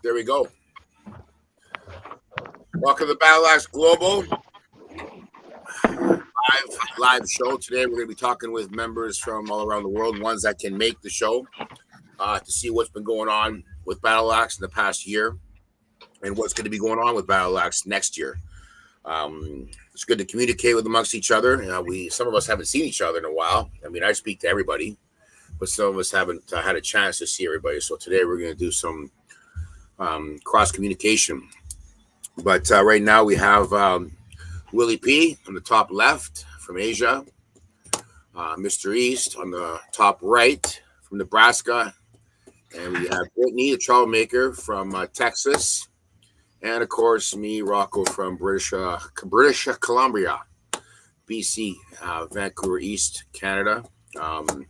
There we go. Welcome to Battle Axe Global live show. Today we're going to be talking with members from all around the world, ones that can make the show, to see what's been going on with Battle Axe in the past year and what's going to be going on with Battle Axe next year. It's good to communicate with amongst each other. Some of us haven't seen each other in a while. I mean, I speak to everybody, but some of us haven't had a chance to see everybody. So today we're going to do some cross communication. But right now we have Willie P on the top left from Asia, Mr. East on the top right from Nebraska, and we have Brittany, the troublemaker from Texas, and of course me, Rocco from British Columbia, BC, Vancouver East, Canada. The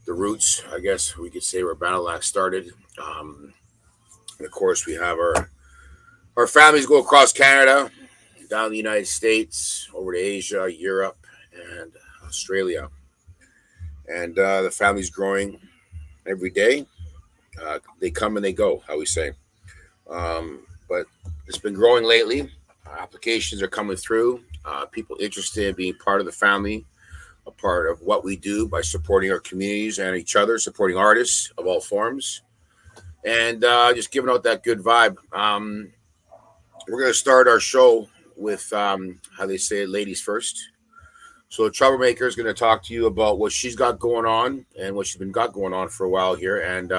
roots, I guess we could say, where Battle Axe started. And of course, we have our families go across Canada, down the United States, over to Asia, Europe, and Australia. And the family's growing every day. They come and they go, how we say. But it's been growing lately. Applications are coming through. People interested in being part of the family, a part of what we do by supporting our communities and each other, supporting artists of all forms, and just giving out that good vibe. We're going to start our show with how they say it, ladies first. So Troublemaker is going to talk to you about what she's got going on and what she's been got going on for a while here. And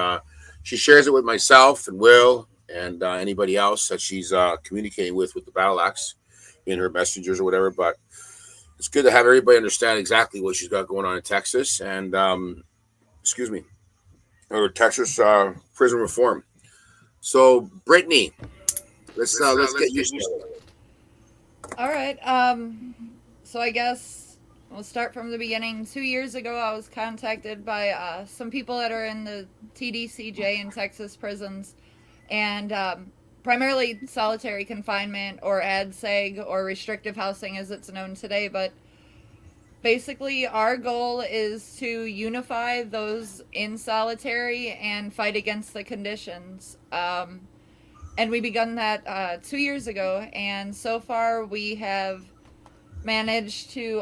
she shares it with myself and Will and anybody else that she's communicating with the Battle Axe in her messengers or whatever. But it's good to have everybody understand exactly what she's got going on in Texas and, or Texas prison reform. So Brittany, let's get you started. All right. So I guess we'll start from the beginning. 2 years ago, I was contacted by some people that are in the TDCJ in Texas prisons, and primarily solitary confinement or ADSEG or restrictive housing as it's known today. But basically, our goal is to unify those in solitary and fight against the conditions. And we begun that 2 years ago, and so far we have managed to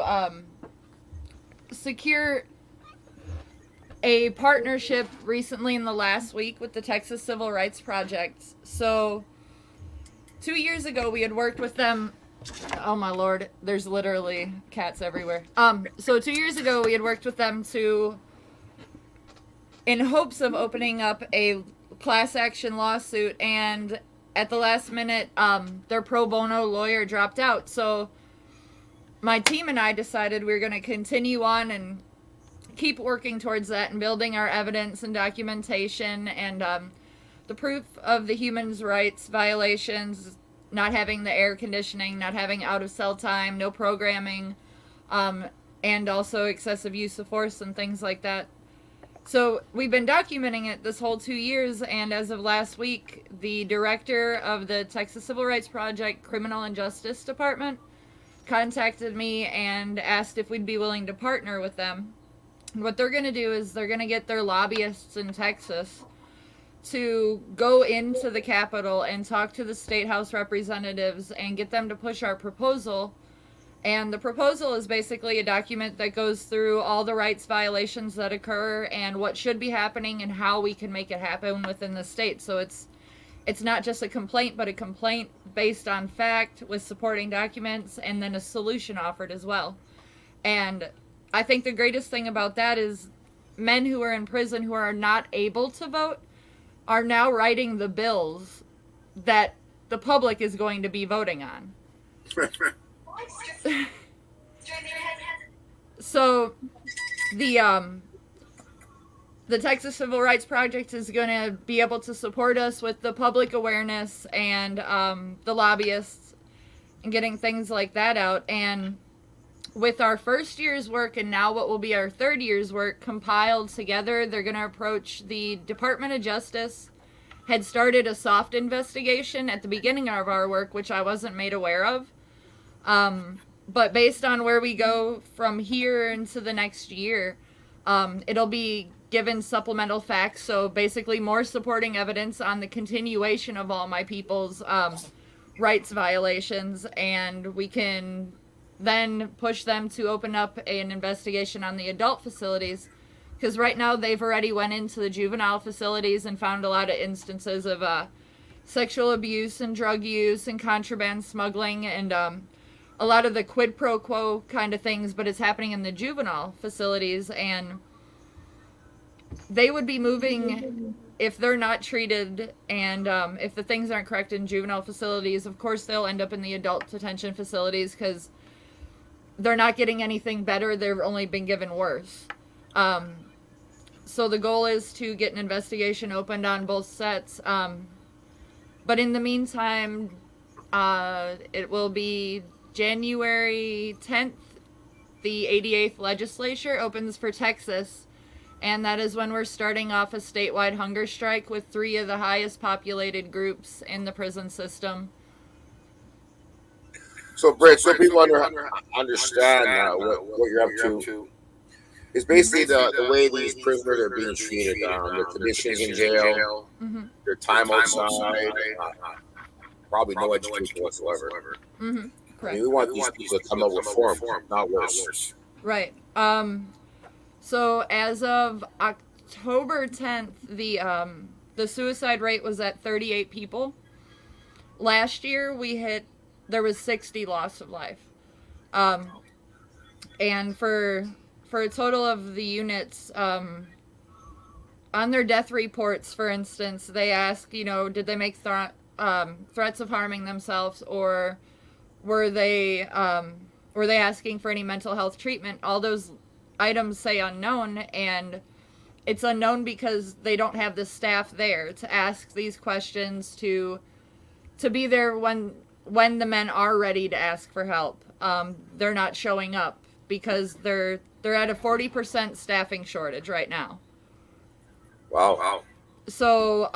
secure a partnership recently in the last week with the Texas Civil Rights Project. So 2 years ago we had worked with them. Oh my lord, there's literally cats everywhere. So 2 years ago we had worked with them in hopes of opening up a class action lawsuit, and at the last minute their pro bono lawyer dropped out. So my team and I decided we were going to continue on and keep working towards that and building our evidence and documentation and the proof of the human rights violations, not having the air conditioning, not having out of cell time, no programming, and also excessive use of force and things like that. So we've been documenting it this whole 2 years, and as of last week, the director of the Texas Civil Rights Project Criminal and Justice Department contacted me and asked if we'd be willing to partner with them. What they're going to do is they're going to get their lobbyists in Texas to go into the Capitol and talk to the State House representatives and get them to push our proposal. And the proposal is basically a document that goes through all the rights violations that occur and what should be happening and how we can make it happen within the state. So it's not just a complaint, but a complaint based on fact with supporting documents and then a solution offered as well. And I think the greatest thing about that is men who are in prison who are not able to vote are now writing the bills that the public is going to be voting on. So the Texas Civil Rights Project is going to be able to support us with the public awareness and the lobbyists and getting things like that out. And with our first year's work and now what will be our third year's work compiled together, they're going to approach the Department of Justice. Had started a soft investigation at the beginning of our work, which I wasn't made aware of. But based on where we go from here into the next year, it'll be given supplemental facts, so basically more supporting evidence on the continuation of all my people's rights violations, and we can then push them to open up an investigation on the adult facilities, because right now they've already went into the juvenile facilities and found a lot of instances of sexual abuse and drug use and contraband smuggling and a lot of the quid pro quo kind of things, but it's happening in the juvenile facilities, and they would be moving if they're not treated, and if the things aren't correct in juvenile facilities. Of course they'll end up in the adult detention facilities because they're not getting anything better. They've only been given worse. So the goal is to get an investigation opened on both sets, but in the meantime, it will be January 10th, the 88th legislature opens for Texas, and that is when we're starting off a statewide hunger strike with 3 of the highest populated groups in the prison system. So, Britt, so people understand what you're up to. It's basically the way these prisoners are being treated, their conditions in jail, their time outside, probably no education whatsoever. Mm-hmm. I mean, we want these people to come up with reform, not worse. Right. So as of October 10th, the suicide rate was at 38 people. Last year there was 60 loss of life. And for a total of the units, on their death reports, for instance, they ask, did they make threats of harming themselves, or were they asking for any mental health treatment? All those items say unknown, and it's unknown because they don't have the staff there to ask these questions, to be there when the men are ready to ask for help. They're not showing up because they're at a 40% staffing shortage right now. Wow. So,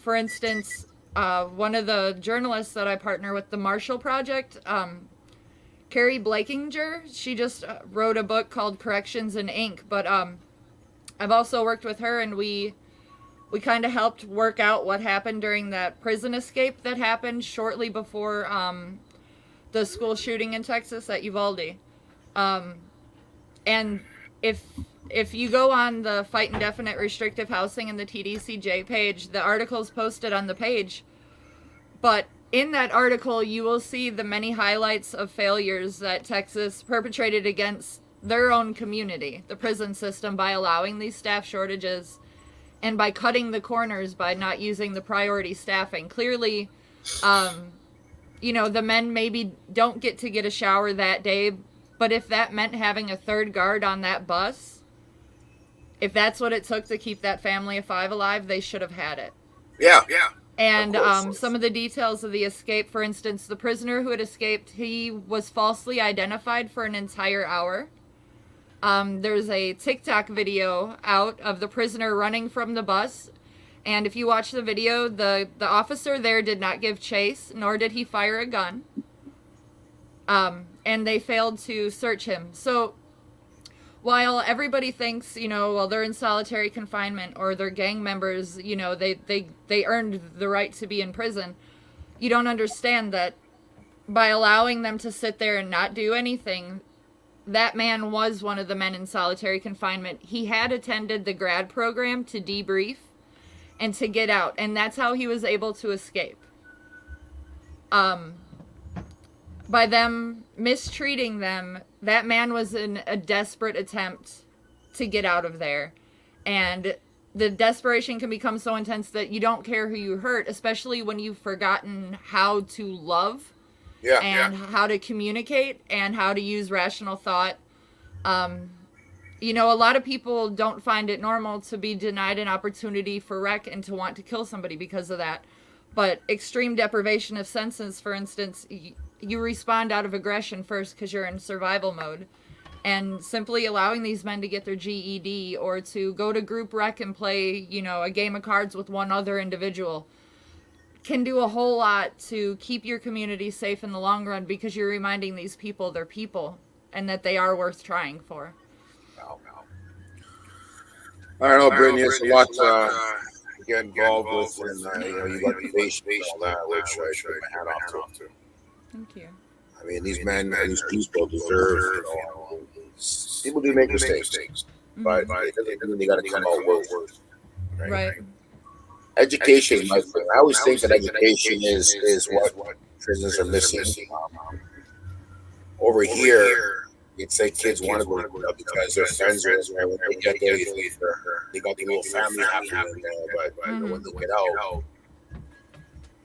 for instance, one of the journalists that I partner with, the Marshall Project, Carrie Blakinger, she just wrote a book called Corrections in Ink, but I've also worked with her, and we kind of helped work out what happened during that prison escape that happened shortly before the school shooting in Texas at Uvalde. And if you go on the Fight Indefinite Restrictive Housing and the TDCJ page, the article's posted on the page, but in that article, you will see the many highlights of failures that Texas perpetrated against their own community, the prison system, by allowing these staff shortages and by cutting the corners by not using the priority staffing. Clearly, the men maybe don't get to get a shower that day, but if that meant having a third guard on that bus, if that's what it took to keep that family of 5 alive, they should have had it. Yeah. And some of the details of the escape, for instance, the prisoner who had escaped, he was falsely identified for an entire hour. There's a TikTok video out of the prisoner running from the bus, and if you watch the video, the officer there did not give chase, nor did he fire a gun. And they failed to search him. So while everybody thinks, they're in solitary confinement or they're gang members, they earned the right to be in prison, you don't understand that by allowing them to sit there and not do anything, that man was one of the men in solitary confinement. He had attended the grad program to debrief and to get out, and that's how he was able to escape. By them mistreating them, that man was in a desperate attempt to get out of there. And the desperation can become so intense that you don't care who you hurt, especially when you've forgotten how to love how to communicate and how to use rational thought. A lot of people don't find it normal to be denied an opportunity for rec and to want to kill somebody because of that. But extreme deprivation of senses, for instance, you respond out of aggression first because you're in survival mode. And simply allowing these men to get their GED or to go to group rec and play, a game of cards with one other individual can do a whole lot to keep your community safe in the long run, because you're reminding these people they're people and that they are worth trying for. I don't know, Brittany. It's a lot to get involved with, and you got the patience and all that, which I take my hat off to. Thank you. I mean, these men, these people deserve. People do make mistakes, but it doesn't mean they got to come out worse. Right. Education, my friend. I always think that education is what prisoners are missing. Over here, you'd say kids want to go to club because their friends are there. When they get there, they got the little family happening there. But when they get out,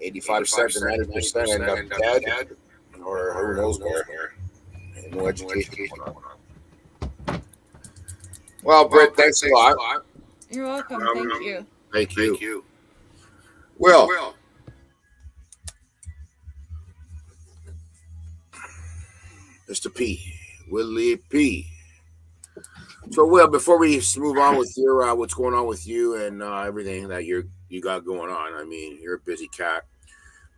85% to 90% end up dead, or who knows where. And no education going on. Well, Britt, thanks a lot. You're welcome. Thank you. Thank you. Will. Mr. P. Willie P. So, Will, before we move on with your what's going on with you and everything that you got going on, I mean, you're a busy cat.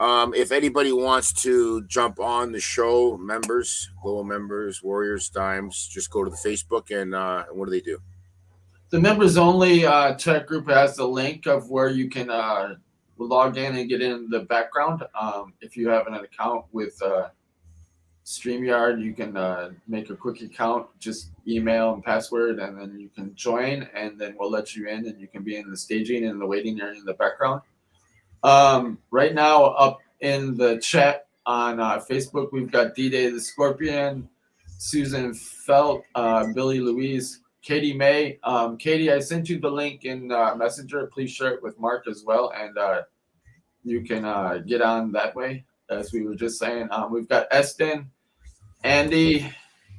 If anybody wants to jump on the show, members, Global members, Warriors, Dimes, just go to the Facebook and what do they do? The members only chat group has the link of where you can log in and get in the background. If you have an account with StreamYard, you can make a quick account, just email and password, and then you can join, and then we'll let you in, and you can be in the staging and the waiting area in the background. Right now, up in the chat on Facebook, we've got D-Day the Scorpion, Susan Felt, Billy Louise, Katie May. Katie, I sent you the link in Messenger. Please share it with Mark as well, and you can get on that way, as we were just saying. We've got Eston, Andy,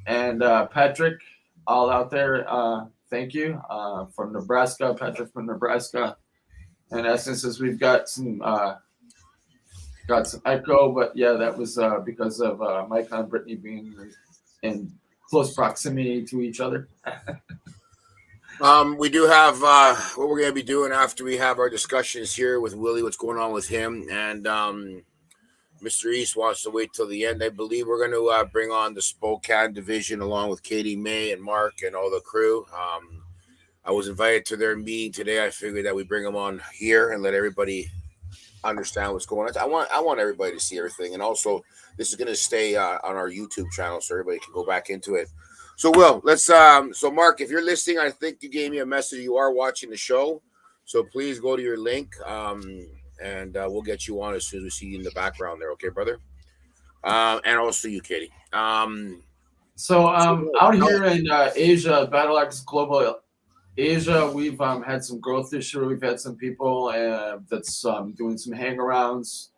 and Patrick all out there. Thank you. From Nebraska, Patrick from Nebraska. And Essence says we've got some echo, but yeah, that was because of Micah and Brittany being in close proximity to each other. We do have what we're going to be doing after we have our discussions here with Willie, what's going on with him, and Mr. East wants to wait till the end. I believe we're going to bring on the Spokane division along with Katie May and Mark and all the crew. I was invited to their meeting today. I figured that we bring them on here and let everybody understand what's going on. I want everybody to see everything, and also this is going to stay on our YouTube channel so everybody can go back into it. So, Will, let's. So, Mark, if you're listening, I think you gave me a message. You are watching the show, so please go to your link, and we'll get you on as soon as we see you in the background there. Okay, brother. And also you, Katie. Out here in Asia, Battle Axe Global Asia, we've had some growth this year. We've had some people that's doing some hang-arounds,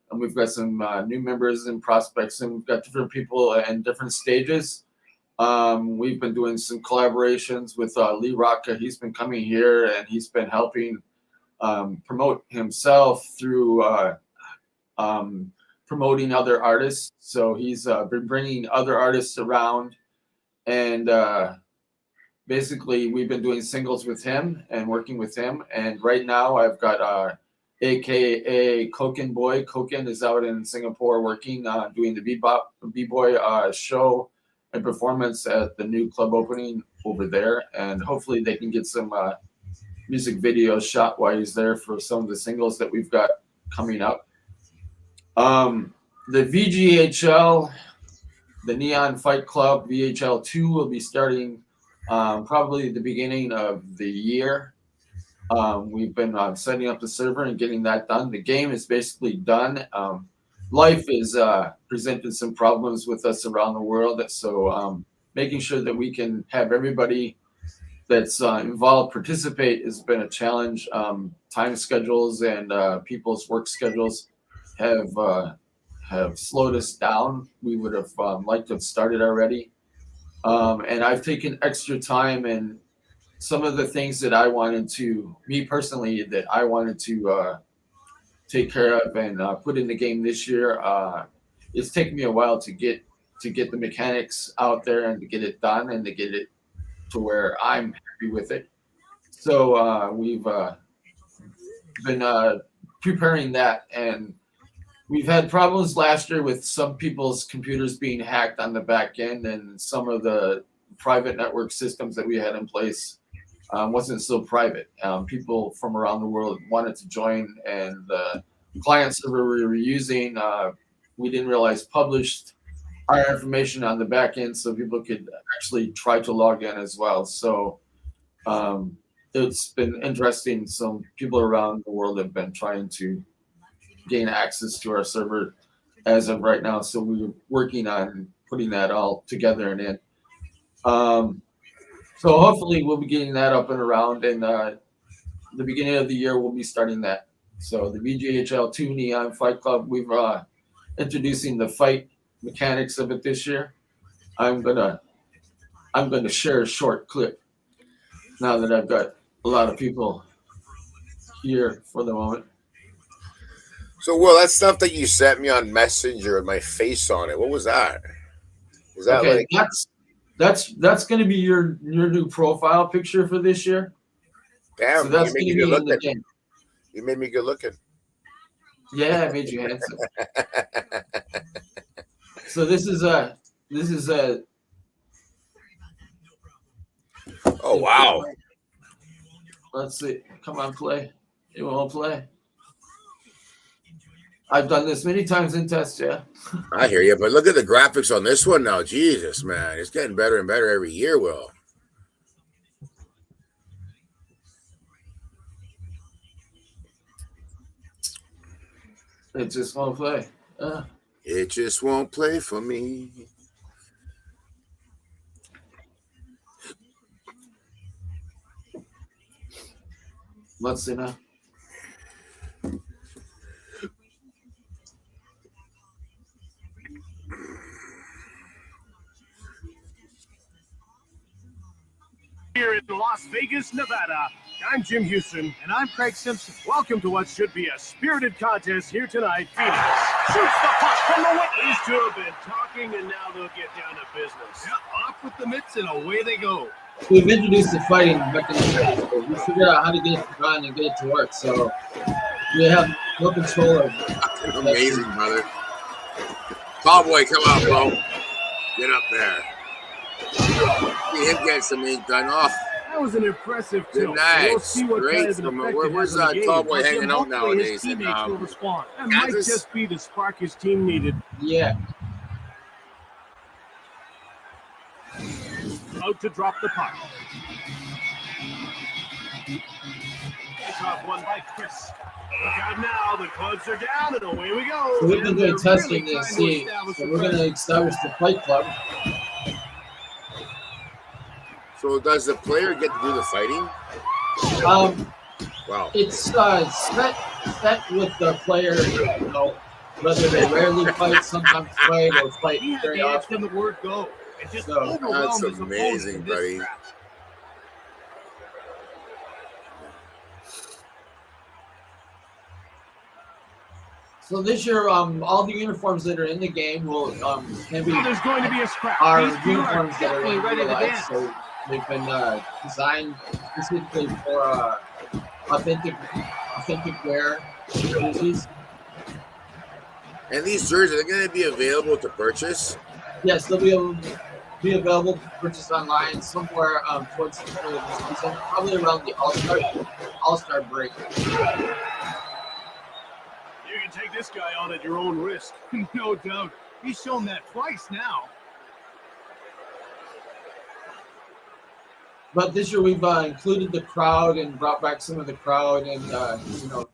and we've got some new members and prospects, and we've got different people in different stages. We've been doing some collaborations with Lee Rocka. He's been coming here, and he's been helping promote himself through promoting other artists. So he's been bringing other artists around, and basically, we've been doing singles with him and working with him. And right now, I've got AKA Koken Boy. Koken is out in Singapore working, doing the B-Boy show and performance at the new club opening over there. And hopefully they can get some music videos shot while he's there for some of the singles that we've got coming up. The VGHL, the Neon Fight Club, VHL 2 will be starting probably at the beginning of the year. We've been setting up the server and getting that done. The game is basically done. Life is presented some problems with us around the world, so making sure that we can have everybody that's involved participate has been a challenge. Time schedules and people's work schedules have slowed us down. We would have liked to have started already. And I've taken extra time, and some of the things that I wanted to, me personally, that I wanted to take care of and put in the game this year. It's taken me a while to get the mechanics out there and to get it done and to get it to where I'm happy with it. So we've been preparing that, and we've had problems last year with some people's computers being hacked on the back end, and some of the private network systems that we had in place wasn't so private. People from around the world wanted to join, and the client server we were using, we didn't realize published our information on the back end so people could actually try to log in as well. So it's been interesting. Some people around the world have been trying to gain access to our server as of right now. So we're working on putting that all together and in. So hopefully we'll be getting that up and around, and the beginning of the year we'll be starting that. So the VGHL 2 Neon Fight Club, we've introducing the fight mechanics of it this year. I'm gonna share a short clip now that I've got a lot of people here for the moment. So, Will, that stuff that you sent me on Messenger with my face on it, what was that? Was that Okay, like that's going to be your new profile picture for this year. damn? So that's you going made me to be good in the looking. game. You made me good looking. Yeah, I made you handsome. So this is Oh wow! Let's see. Come on, play. You won't play. I've done this many times in tests, yeah. I hear you, but look at the graphics on this one now. Jesus, man, it's getting better and better every year. Will. It just won't play. It just won't play for me. Let's see now. Here in Las Vegas, Nevada, I'm Jim Houston. And I'm Craig Simpson. Welcome to what should be a spirited contest here tonight. Phoenix shoots the puck from the wing. These two have been talking, and now they'll get down to business. Yep, off with the mitts, and away they go. We've introduced the fighting mechanism. So we figured out how to get it to run and get it to work. So we have no control of it. Amazing, brother. Cowboy, come on, bro. Get up there. See him get some ink done. Oh, That was an impressive good tilt. night. We'll see what Great. kind of an effect it Where's has on the game, Cowboy but hanging out hopefully nowadays? His teammates will respond. That Kansas? might just be the spark his team needed. Yeah. Out to drop the puck. Top one by Chris. Look out now, the clubs are down, and away we go. So we've been doing They're testing really to trying see. establish So a we're going to presence. establish the fight club. So does the player get to do the fighting? Wow. It's set with the player, you know, whether they rarely fight, sometimes fight, or fight He had very the edge often. from the word go. It just So, overwhelmed that's his opponent amazing, in this buddy. scrap. So this year, all the uniforms that are in the game will can be There's going to be a scrap. our These two are uniforms that are definitely in ready real to life. dance. So they've been designed specifically for authentic wear jerseys. And these jerseys are going to be available to purchase. Yes, they'll be available to purchase online somewhere towards the end of the season, probably around the All-Star break. You can take this guy on at your own risk. No doubt. He's shown that twice now. But this year we've included the crowd and brought back some of the crowd, and you know.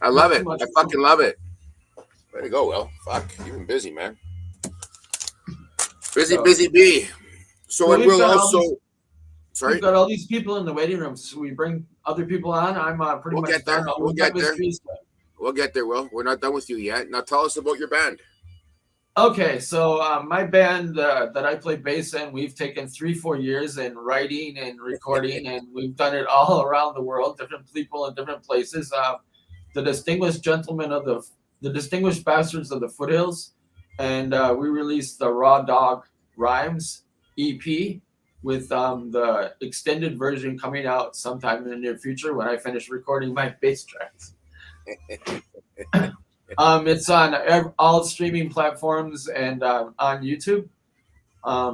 I love Not it. too much. I fucking love it. Way to go, Will. Fuck, you've been busy, man. Busy, So- busy bee. So it we've will got all also. these- Sorry. We've got all these people in the waiting room, so we bring other people on. I'm pretty We'll much get there. done. We'll We've got get there. mysteries. We'll get there, Will. We're not done with you yet. Now tell us about your band. Okay, so my band that I play bass in, we've taken 3-4 years in writing and recording, and we've done it all around the world, different people in different places. The distinguished gentlemen of the distinguished bastards of the foothills, and we released the Raw Dog Rhymes EP with the extended version coming out sometime in the near future when I finish recording my bass tracks. It's on all streaming platforms and on YouTube.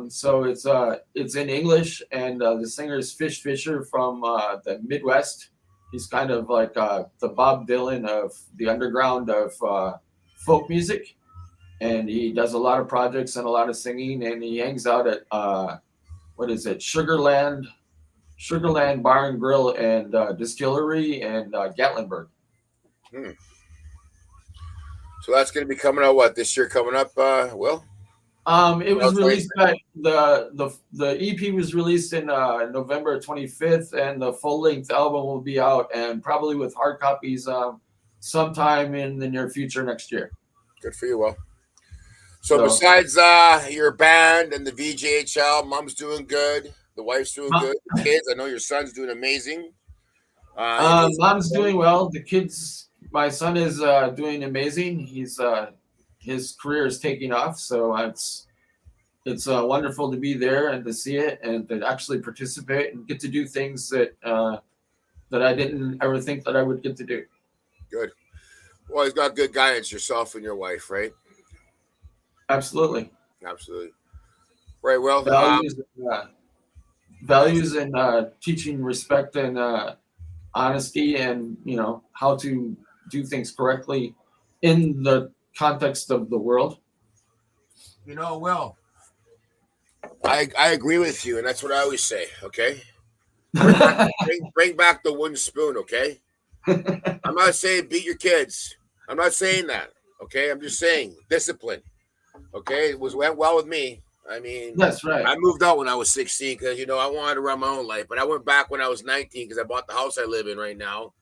So it's in English, and the singer is Fish Fisher from the Midwest. He's kind of like the Bob Dylan of the underground of folk music, and he does a lot of projects and a lot of singing, and he hangs out at Sugarland Bar and Grill and Distillery and Gatlinburg. So that's going to be coming out this year coming up, Will? It was released back, the EP was released in November 25th, and the full-length album will be out, and probably with hard copies sometime in the near future next year. Good for you, Will. So besides your band and the VJHL, mom's doing good, the wife's doing good, the kids, I know your son's doing amazing. Mom's doing well. The kids, my son is doing amazing. He's his career is taking off, so it's wonderful to be there and to see it and to actually participate and get to do things that I didn't ever think that I would get to do. Good. Well, he's got good guidance, yourself and your wife, right? Absolutely. Right. Well, values and teaching respect and honesty, and how to do things correctly in the context of the world. Will, I agree with you, and that's what I always say. Okay, bring back the wooden spoon. Okay, I'm not saying beat your kids. I'm not saying that. Okay, I'm just saying discipline. Okay, it went well with me. I mean, that's right. I moved out when I was 16 because I wanted to run my own life, but I went back when I was 19 because I bought the house I live in right now,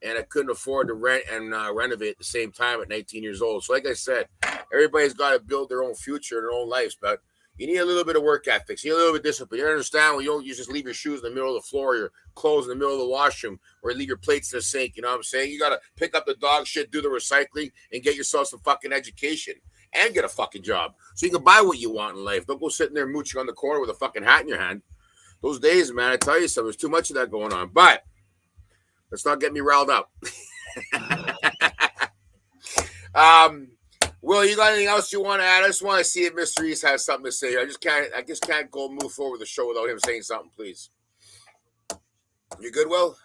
and I couldn't afford to rent and renovate at the same time at 19 years old. So, like I said, everybody's got to build their own future, their own lives, but you need a little bit of work ethics. You need a little bit of discipline. You understand when you just leave your shoes in the middle of the floor, your clothes in the middle of the washroom, or leave your plates in the sink. You know what I'm saying? You got to pick up the dog shit, do the recycling, and get yourself some fucking education and get a fucking job so you can buy what you want in life. Don't go sitting there mooching on the corner with a fucking hat in your hand. Those days, man, I tell you something, there's too much of that going on. But let's not get me riled up. Will, you got anything else you want to add? I just want to see if Mr. East has something to say. I just can't go move forward the show without him saying something, please. You good, Will?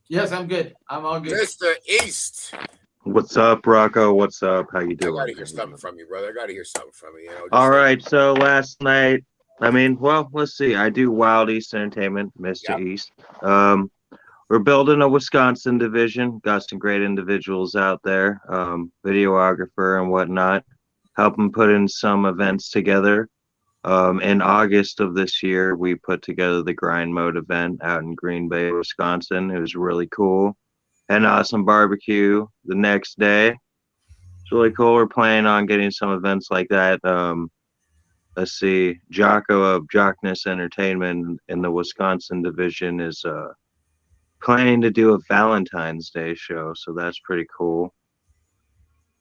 Yes, I'm good. I'm all good. Mr. East. What's up, Rocco? What's up? How you doing? I gotta hear something from you, brother. All right. So last night, let's see. I do Wild East Entertainment, Mr. East. We're building a Wisconsin division. Got some great individuals out there, videographer and whatnot, helping put in some events together. In August of this year, we put together the Grind Mode event out in Green Bay, Wisconsin. It was really cool. Had an awesome barbecue the next day. It's really cool. We're planning on getting some events like that. Let's see. Jocko of Jockness Entertainment in the Wisconsin division is planning to do a Valentine's Day show, so that's pretty cool.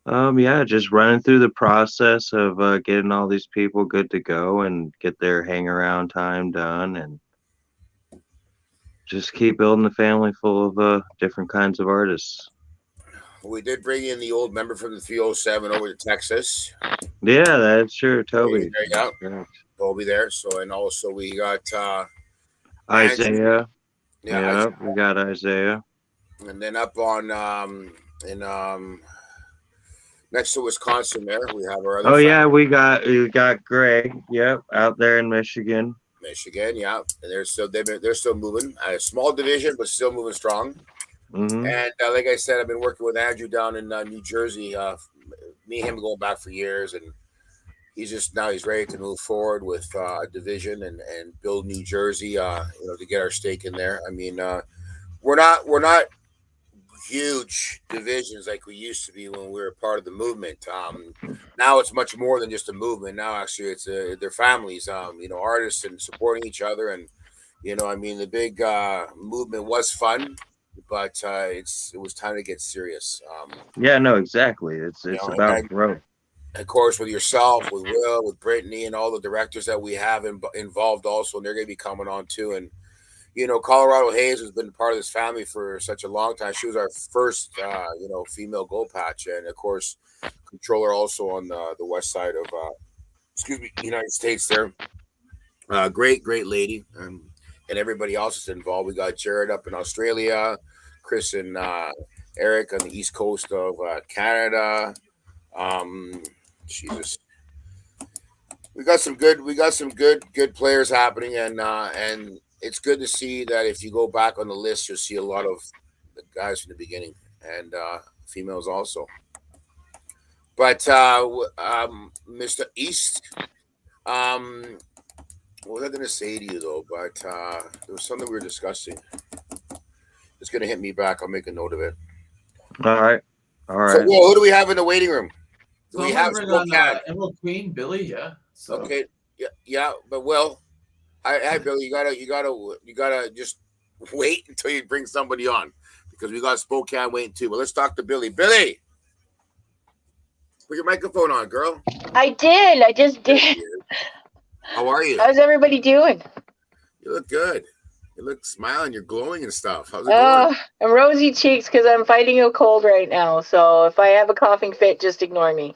Just running through the process of getting all these people good to go and get their hang around time done, and just keep building a family full of different kinds of artists. We did bring in the old member from the 307 over to Texas. Yeah, that's sure, Toby. There you go. Toby there. So, and also we got Isaiah. Yeah, we got Isaiah. And then up on next to Wisconsin there, we have our other friend. we got Greg, out there in Michigan, and they're still moving. A small division, but still moving strong. Mm-hmm. And like I said, I've been working with Andrew down in New Jersey. Me and him going back for years, and he's ready to move forward with a division and build New Jersey. To get our stake in there. I mean, we're not huge divisions like we used to be when we were part of the movement. Now it's much more than just a movement. Now actually it's their families, artists and supporting each other. And, the big movement was fun, but it was time to get serious. Exactly. It's about growth. Of course, with yourself, with Will, with Brittany, and all the directors that we have involved also, and they're going to be coming on too. And, Colorado Hayes has been part of this family for such a long time. She was our first, female gold patch. And, of course, controller also on the west side of, United States there. Great lady. And everybody else is involved. We got Jared up in Australia, Chris and Eric on the east coast of Canada. Jesus, we got some good players happening, and it's good to see that if you go back on the list, you'll see a lot of the guys from the beginning and females also. But Mr. East, what was I going to say to you though? But there was something we were discussing. It's going to hit me back. I'll make a note of it. All right. So, well, who do we have in the waiting room? Do Well, we have Emerald Queen, Billy, yeah. So. Okay, yeah, but Will, hi Billy, you gotta just wait until you bring somebody on because we got Spokane waiting too. But let's talk to Billy. Billy, put your microphone on, girl. I did. I just did. How are you? How's everybody doing? You look good. You look smiling. You're glowing and stuff. How's it going? I'm rosy cheeks because I'm fighting a cold right now. So if I have a coughing fit, just ignore me.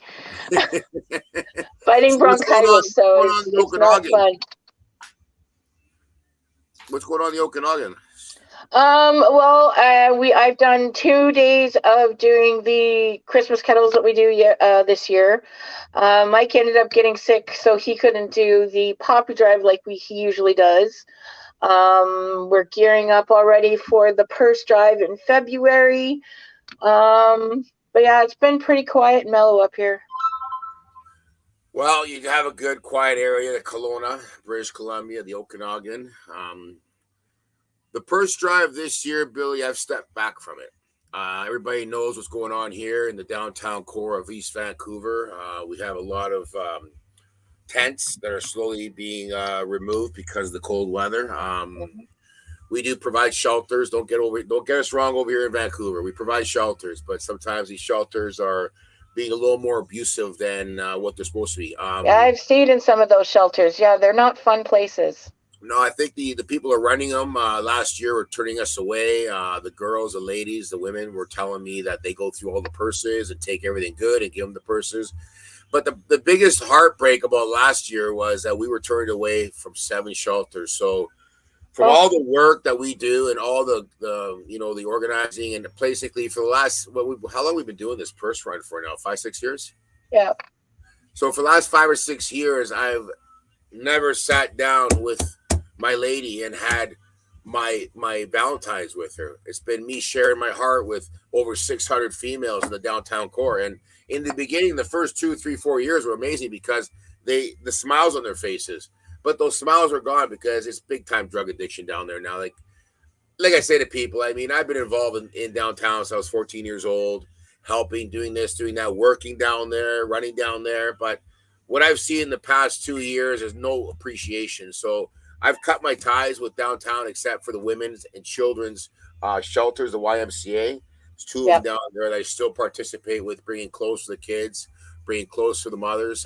Fighting bronchitis, so it's not fun. What's going on in the Okanagan? Well, I've done 2 days of doing the Christmas kettles that we do this year. Mike ended up getting sick, so he couldn't do the poppy drive like he usually does. We're gearing up already for the purse drive in February. But yeah, it's been pretty quiet and mellow up here. Well, you have a good quiet area, the Kelowna, British Columbia, the Okanagan. The purse drive this year, Billy, I've stepped back from it. Everybody knows what's going on here in the downtown core of East Vancouver. We have a lot of tents that are slowly being removed because of the cold weather. We do provide shelters. Don't get us wrong over here in Vancouver. We provide shelters, but sometimes these shelters are being a little more abusive than what they're supposed to be. Yeah, I've stayed in some of those shelters. Yeah, they're not fun places. No, I think the people are running them last year were turning us away. The girls, the ladies, the women were telling me that they go through all the purses and take everything good and give them the purses. But the biggest heartbreak about last year was that we were turned away from 7 shelters. So from all the work that we do and all the organizing and basically for the last, how long we've been doing this purse run for now? 5-6 years? Yeah. So for the last 5 or 6 years, I've never sat down with my lady and had my Valentine's with her. It's been me sharing my heart with over 600 females in the downtown core. And in the beginning, the first 2, 3, 4 years were amazing because the smiles on their faces, but those smiles are gone because it's big time drug addiction down there now. Like I say to people, I mean, I've been involved in downtown since I was 14 years old, helping, doing this, doing that, working down there, running down there. But what I've seen in the past 2 years is no appreciation. So I've cut my ties with downtown except for the women's and children's shelters, the YMCA. There's 2 of them down there that I still participate with, bringing close to the kids, bringing close to the mothers,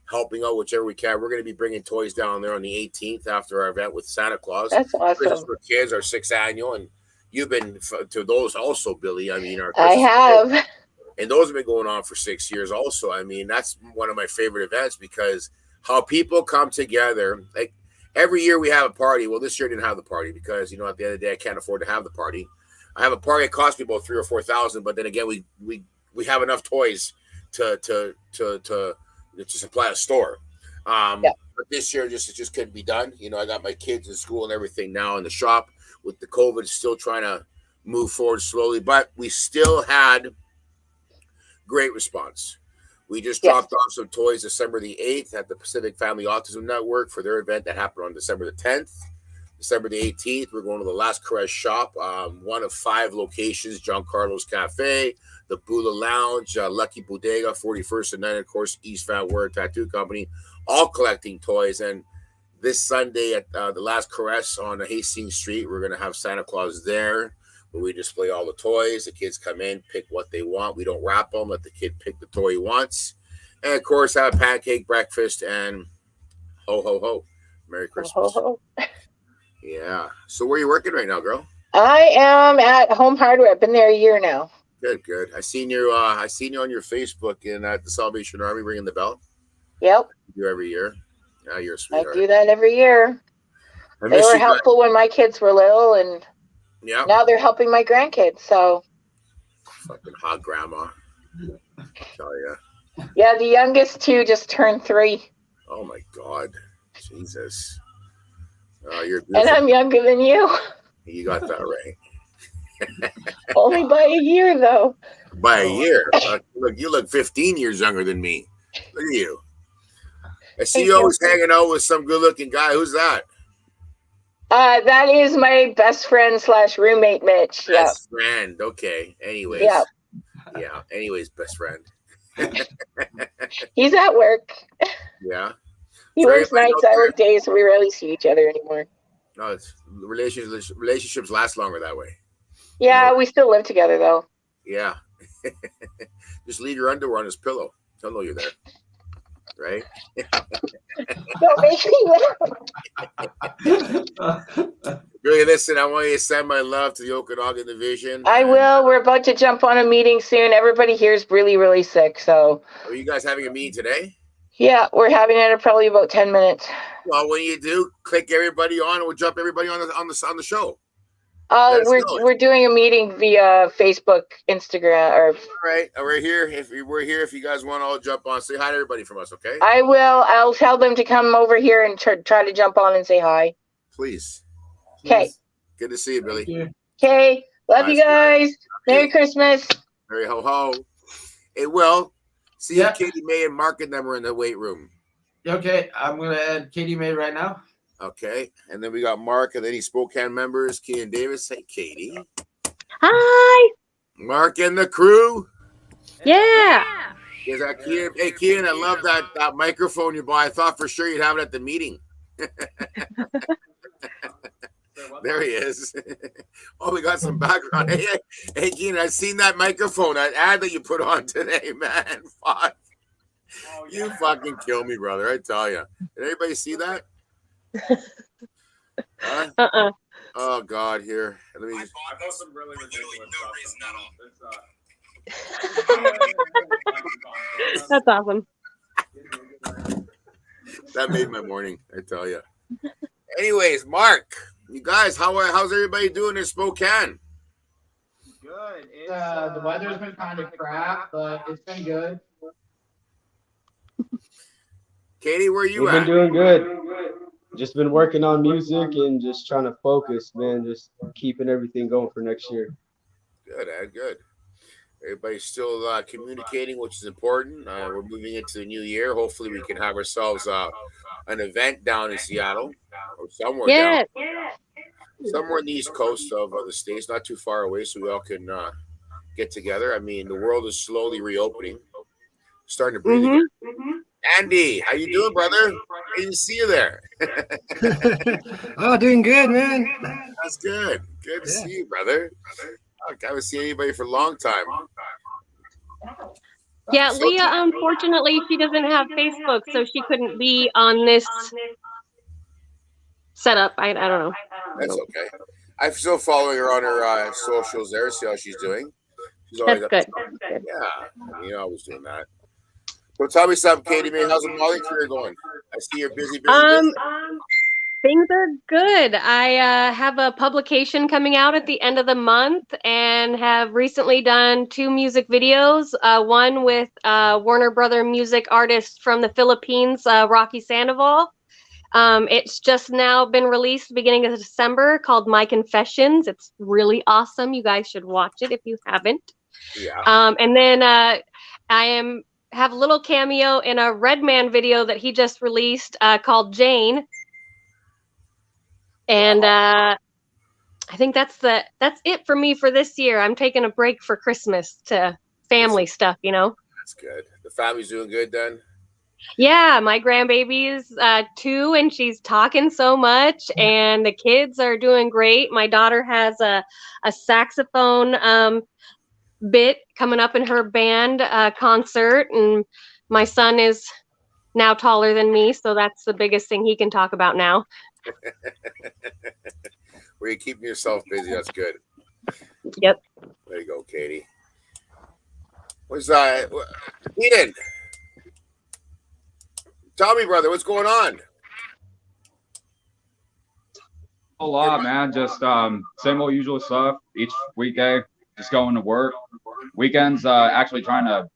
helping out whichever we can. We're going to be bringing toys down there on the 18th after our event with Santa Claus. That's awesome. Christmas for Kids, our 6th annual, and you've been to those also, Billy. I mean, I have. And those have been going on for 6 years also. I mean, that's one of my favorite events because how people come together. Like every year we have a party. Well, this year I didn't have the party because, at the end of the day, I can't afford to have the party. I have a party that costs me about $3,000 or $4,000, but then again, we have enough toys to supply a store. But this year it just couldn't be done. I got my kids in school and everything now in the shop with the COVID still trying to move forward slowly, but we still had great response. We just dropped off some toys December the 8th at the Pacific Family Autism Network for their event that happened on December the 10th. December the 18th, we're going to the Last Caress shop, one of 5 locations, John Carlos Cafe, the Bula Lounge, Lucky Bodega, 41st and 9th, of course, East Van Word Tattoo Company, all collecting toys. And this Sunday at the Last Caress on Hastings Street, we're going to have Santa Claus there, where we display all the toys. The kids come in, pick what they want. We don't wrap them. Let the kid pick the toy he wants. And, of course, have a pancake breakfast and ho, ho, ho. Merry Christmas. Ho, ho, ho. Yeah. So where are you working right now, girl? I am at Home Hardware. I've been there a year now. Good. I seen you on your Facebook and at the Salvation Army ringing the bell. Yep. You do every year. Yeah, you're a I sweetheart. do that every year. I They miss were you guys. helpful when my kids were little, and Yeah, now they're helping my grandkids. So fucking hot grandma. Tell ya. yeah, the youngest two just turned 3, Oh my God, Jesus. You're and beautiful. I'm younger than you. You got that right. Only by a year, though. By a year. Look, you look 15 years younger than me. Look at you. I see Thank you you. always hanging out with some good-looking guy. Who's that? That is my best friend / roommate, Mitch. Yeah. Best friend. Okay. Anyways. Yeah. Yeah. Anyways, best friend. He's at work. Yeah. He For works anybody nights, out I there- work days, so we rarely see each other anymore. No, it's relationships last longer that way. Yeah, we still live together, though. Yeah. Just leave your underwear on his pillow. He'll know you're there. Right? Don't make me laugh. Really, listen, I want you to send my love to the Okanagan Division. I will. We're about to jump on a meeting soon. Everybody here is really, really sick. So, Are you guys having a meeting today? yeah, we're having it in probably about 10 minutes. Well, when you do, click everybody on, and we'll jump everybody on the show. Let us know. We're doing a meeting via Facebook, Instagram, or All right, we're here. We're here, if you guys want to all jump on, say hi to everybody from us, okay? I will. I'll tell them to come over here and try to jump on and say hi. Please. Okay. Good to see you, Billy. Okay. Love you Nice. guys. Merry Christmas. Very ho ho. Hey, Will. See Yeah. if Katie May and Mark and them are in the weight room. Okay, I'm gonna add Katie May right now. Okay, and then we got Mark and any Spokane members, Key and Davis. Hey, Katie. Hi. Mark and the crew. Yeah. Is that Kian? Hey, Kian, I love that microphone you bought. I thought for sure you'd have it at the meeting. There he is. Oh, we got some background. Hey, Kian, I seen that microphone, that ad that you put on today, man. Fuck. You fucking kill me, brother. I tell you. Did anybody see that? Huh? Oh, God, here. Let me just... I know some really ridiculous stuff. That's awesome. That made my morning, I tell you. Anyways, Mark, you guys, how's everybody doing in Spokane? Good. The weather's been kind of crap, but it's been good. Katie, where are you We've at? been doing good. Just been working on music and just trying to focus, man. Just keeping everything going for next year. Good, Ed, good. Everybody's still communicating, which is important. We're moving into the new year. Hopefully, we can have ourselves an event down in Seattle or somewhere Yes. somewhere in the east coast of the states, not too far away, so we all can get together. I mean, the world is slowly reopening, starting to breathe again. Andy, how you doing, brother? I didn't see you there. Oh, doing good, man. That's good. Good to see you, brother. I haven't seen anybody for a long time. Yeah, So- Leah, unfortunately, she doesn't have Facebook, so she couldn't be on this setup. I don't know. That's okay. I'm still following her on her socials there, see how she's doing. She's always That's up good. to That's good. Yeah, you know, I was doing that. So tell me something, Katie, man. How's the modeling career going? I see you're busy. Things are good. I have a publication coming out at the end of the month and have recently done 2 music videos. One with Warner Brother music artist from the Philippines, Rocky Sandoval. It's just now been released beginning of December, called My Confessions. It's really awesome. You guys should watch it if you haven't. Yeah. And then I have a little cameo in a Redman video that he just released called Jane. And I think that's it for me for this year. I'm taking a break for Christmas to family stuff, you know. That's good. The family's doing good then? Yeah, my grandbaby's 2 and she's talking so much, and the kids are doing great. My daughter has a saxophone bit coming up in her band concert, and my son is now taller than me, so that's the biggest thing he can talk about now. Where you keeping yourself busy, that's good. Yep. There you go, Katie. What's that? Eden, tell me, brother, what's going on? A lot, man. Just same old usual stuff. Each weekday, just going to work. Weekends, actually trying to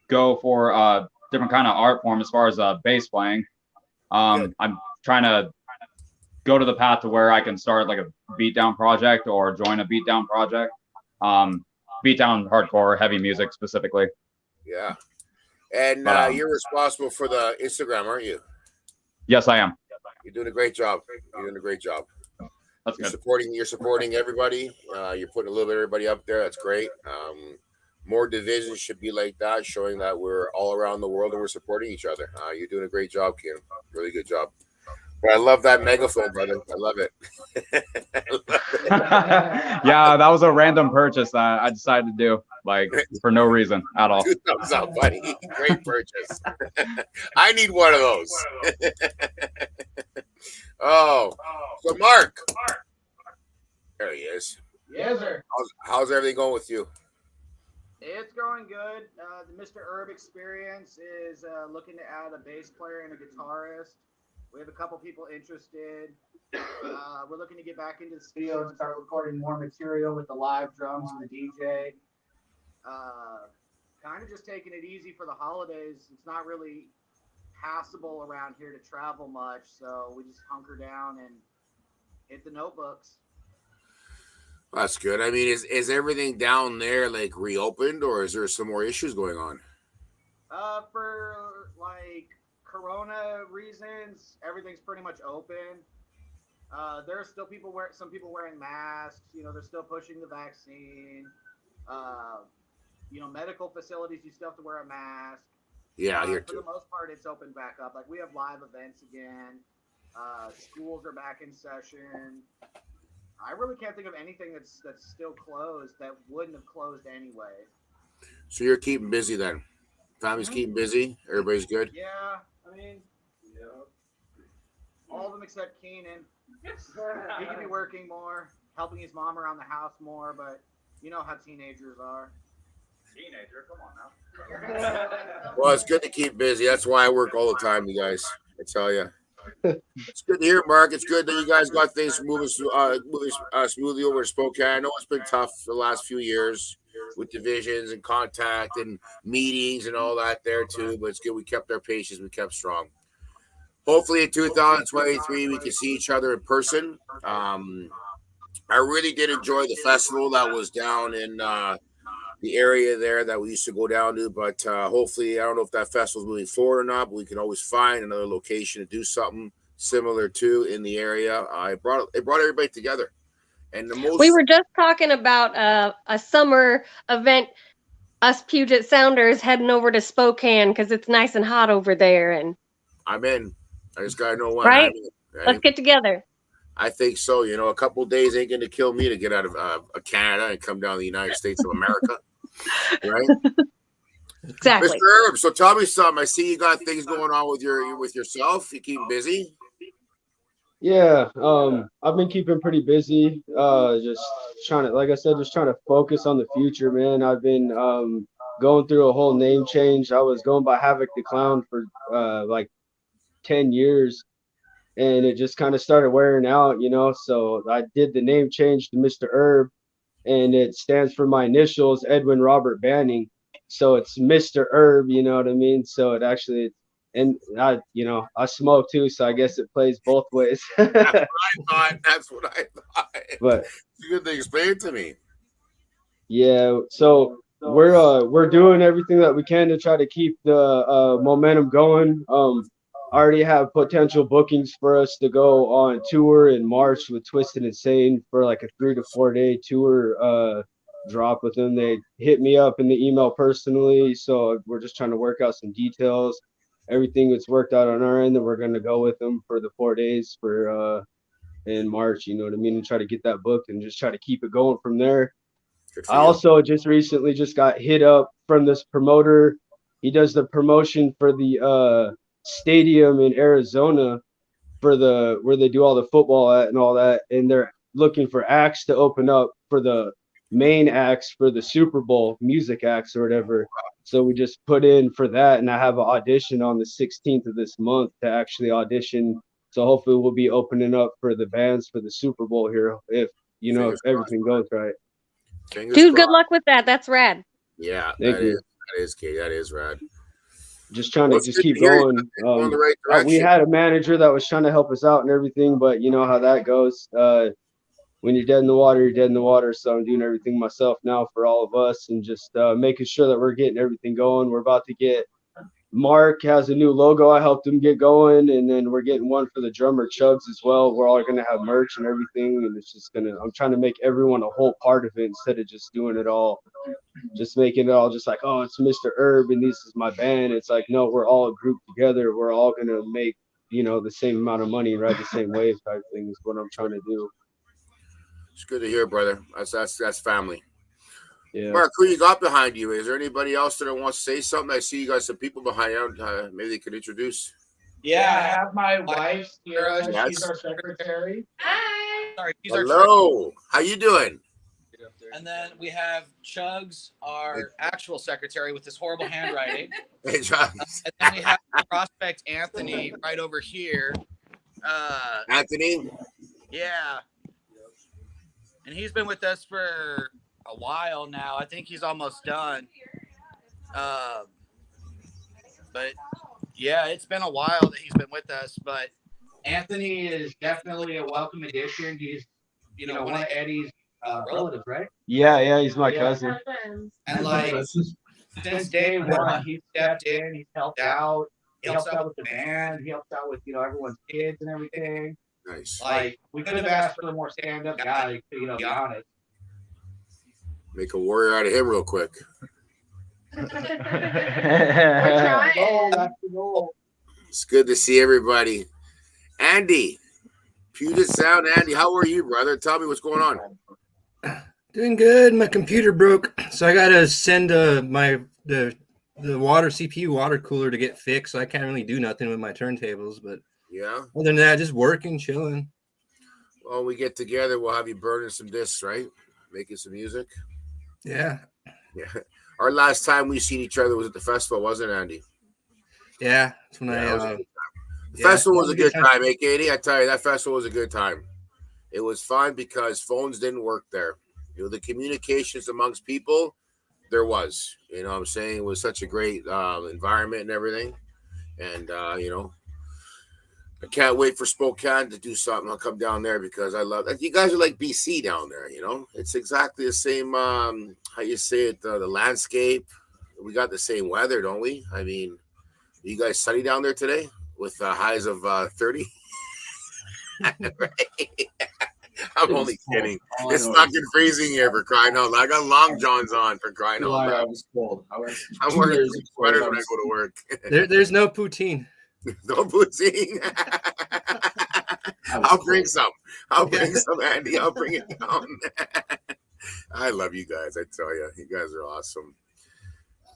go for different kind of art form as far as bass playing. I'm trying to go to the path to where I can start like a beatdown project or join a beatdown project. Beatdown hardcore, heavy music specifically. Yeah. And you're responsible for the Instagram, aren't you? Yes, I am. You're doing a great job. You're doing a great job. That's You're good. You're supporting everybody. You're putting a little bit of everybody up there. That's great. More divisions should be like that, showing that we're all around the world and we're supporting each other. You're doing a great job, Kim. Really good job. But I love that megaphone, brother. I love it. Yeah, that was a random purchase that I decided to do, like for no reason at all. Dude, that was out, buddy. Great purchase. I need one of those. Oh, so Mark. There he is. Yes, sir. How's everything going with you? It's going good. The Mr. Herb experience is looking to add a bass player and a guitarist. We have a couple people interested. We're looking to get back into the studio and start recording more material with the live drums and the DJ. Kind of just taking it easy for the holidays. It's not really passable around here to travel much, so we just hunker down and hit the notebooks. That's good. I mean, is everything down there like reopened, or is there some more issues going on? For like Corona reasons, everything's pretty much open. There are still some people wearing masks. You know, they're still pushing the vaccine. You know, medical facilities, you still have to wear a mask. Yeah, here For too. the most part, it's opened back up. Like we have live events again. Schools are back in session. I really can't think of anything that's still closed that wouldn't have closed anyway. So you're keeping busy then. Family's keeping busy. Everybody's good. Yeah, I mean, all of them except Keenan. He could be working more, helping his mom around the house more, but you know how teenagers are. Teenager, come on now. Well, it's good to keep busy. That's why I work all the time, you guys. I tell you. It's good to hear, Mark. It's good that you guys got things moving smoothly over to Spokane. I know it's been tough the last few years with divisions and contact and meetings and all that there too, but it's good we kept our patience. We kept strong. Hopefully in 2023 we can see each other in person. I really did enjoy the festival that was down in the area there that we used to go down to, but hopefully, I don't know if that festival's moving forward or not, but we can always find another location to do something similar to in the area. It brought everybody together. And we were just talking about a summer event, us Puget Sounders heading over to Spokane because it's nice and hot over there. And I'm in. I just gotta know when. Right? Let's get together. I think so. You know, a couple of days ain't gonna kill me to get out of Canada and come down to the United States of America. Right? Exactly. Mr. Herb, so tell me something. I see you got things going on with yourself. You keep busy. Yeah, I've been keeping pretty busy. Just trying to, like I said, just trying to focus on the future, man. I've been going through a whole name change. I was going by Havoc the Clown for like 10 years, and it just kind of started wearing out, you know. So I did the name change to Mr. Herb, and it stands for my initials, Edwin Robert Banning. So it's Mr. Herb, you know what I mean? So it actually, and I smoke too, so I guess it plays both ways. That's what I thought. But it's a good thing. Explain it to me. Yeah, so we're doing everything that we can to try to keep the momentum going. I already have potential bookings for us to go on tour in March with Twisted Insane for like a 3 to 4 day tour drop with them. They hit me up in the email personally, so we're just trying to work out some details. Everything that's worked out on our end, and we're going to go with them for the 4 days for in March, you know what I mean, and try to get that booked and just try to keep it going from there. I also just recently got hit up from this promoter. He does the promotion for the stadium in Arizona for where they do all the football at and all that, and they're looking for acts to open up for the main acts for the Super Bowl, music acts or whatever. So we just put in for that, and I have an audition on the 16th of this month to actually audition So hopefully we'll be opening up for the bands for the Super Bowl here if if everything goes right. Dude, good luck with that. That's rad. Yeah, Thank you. That is Kate. That is rad. Just trying to keep going. Going the right direction. We had a manager that was trying to help us out and everything, but you know how that goes. When you're dead in the water, you're dead in the water. So I'm doing everything myself now for all of us and just making sure that we're getting everything going. We're about to get Mark has a new logo. I helped him get going, and then we're getting one for the drummer Chugs as well. We're all gonna have merch and everything, and it's just I'm trying to make everyone a whole part of it instead of just doing it all, just making it all just like, oh, it's Mr. Herb and this is my band. It's like, no, we're all grouped together. We're all gonna make the same amount of money, ride the same wave type thing is what I'm trying to do. It's good to hear, brother. That's family. Yeah. Mark, who you got behind you? Is there anybody else that wants to say something? I see you got some people behind you. Maybe they could introduce. Yeah, I have my wife here. She's our secretary. Hi. Sorry, she's Hello. How you doing? And then we have Chugs, our actual secretary with this horrible handwriting. Hey, Chugs. And then we have Prospect Anthony right over here. Anthony? Yeah. And he's been with us for a while now. I think he's almost done. But yeah, it's been a while that he's been with us. But Anthony is definitely a welcome addition. He's, one of Eddie's relatives, right? Yeah, he's my cousin. And like since day one, he stepped in. He's helped out. He helped out with the band. He helped out with everyone's kids and everything. Nice. Like we could have asked for a more stand-up guy. To be honest. Make a warrior out of him real quick. We're trying. It's good to see everybody. Andy, Puget Sound. Andy, how are you, brother? Tell me what's going on. Doing good. My computer broke, so I gotta send the water CPU water cooler to get fixed. So I can't really do nothing with my turntables. But yeah, other than that, just working, chilling. Well, we get together. We'll have you burning some discs, right? Making some music. Yeah. Our last time we seen each other was at the festival, wasn't it, Andy? Yeah. That's when the festival was a good time, eh, Katie? I tell you, that festival was a good time. It was fun because phones didn't work there. The communications amongst people, there was. You know what I'm saying? It was such a great environment and everything. And, I can't wait for Spokane to do something. I'll come down there because I love that. You guys are like BC down there, It's exactly the same, how you say it, the landscape. We got the same weather, don't we? I mean, you guys sunny down there today with highs of 30? Right? I'm only kidding. It's fucking freezing here for crying out loud. I got long johns on for crying out loud. I was cold. I'm wearing a sweater when I go to work. There's no poutine. No poutine. I'll bring some. Andy. I'll bring it down. I love you guys. I tell you, you guys are awesome.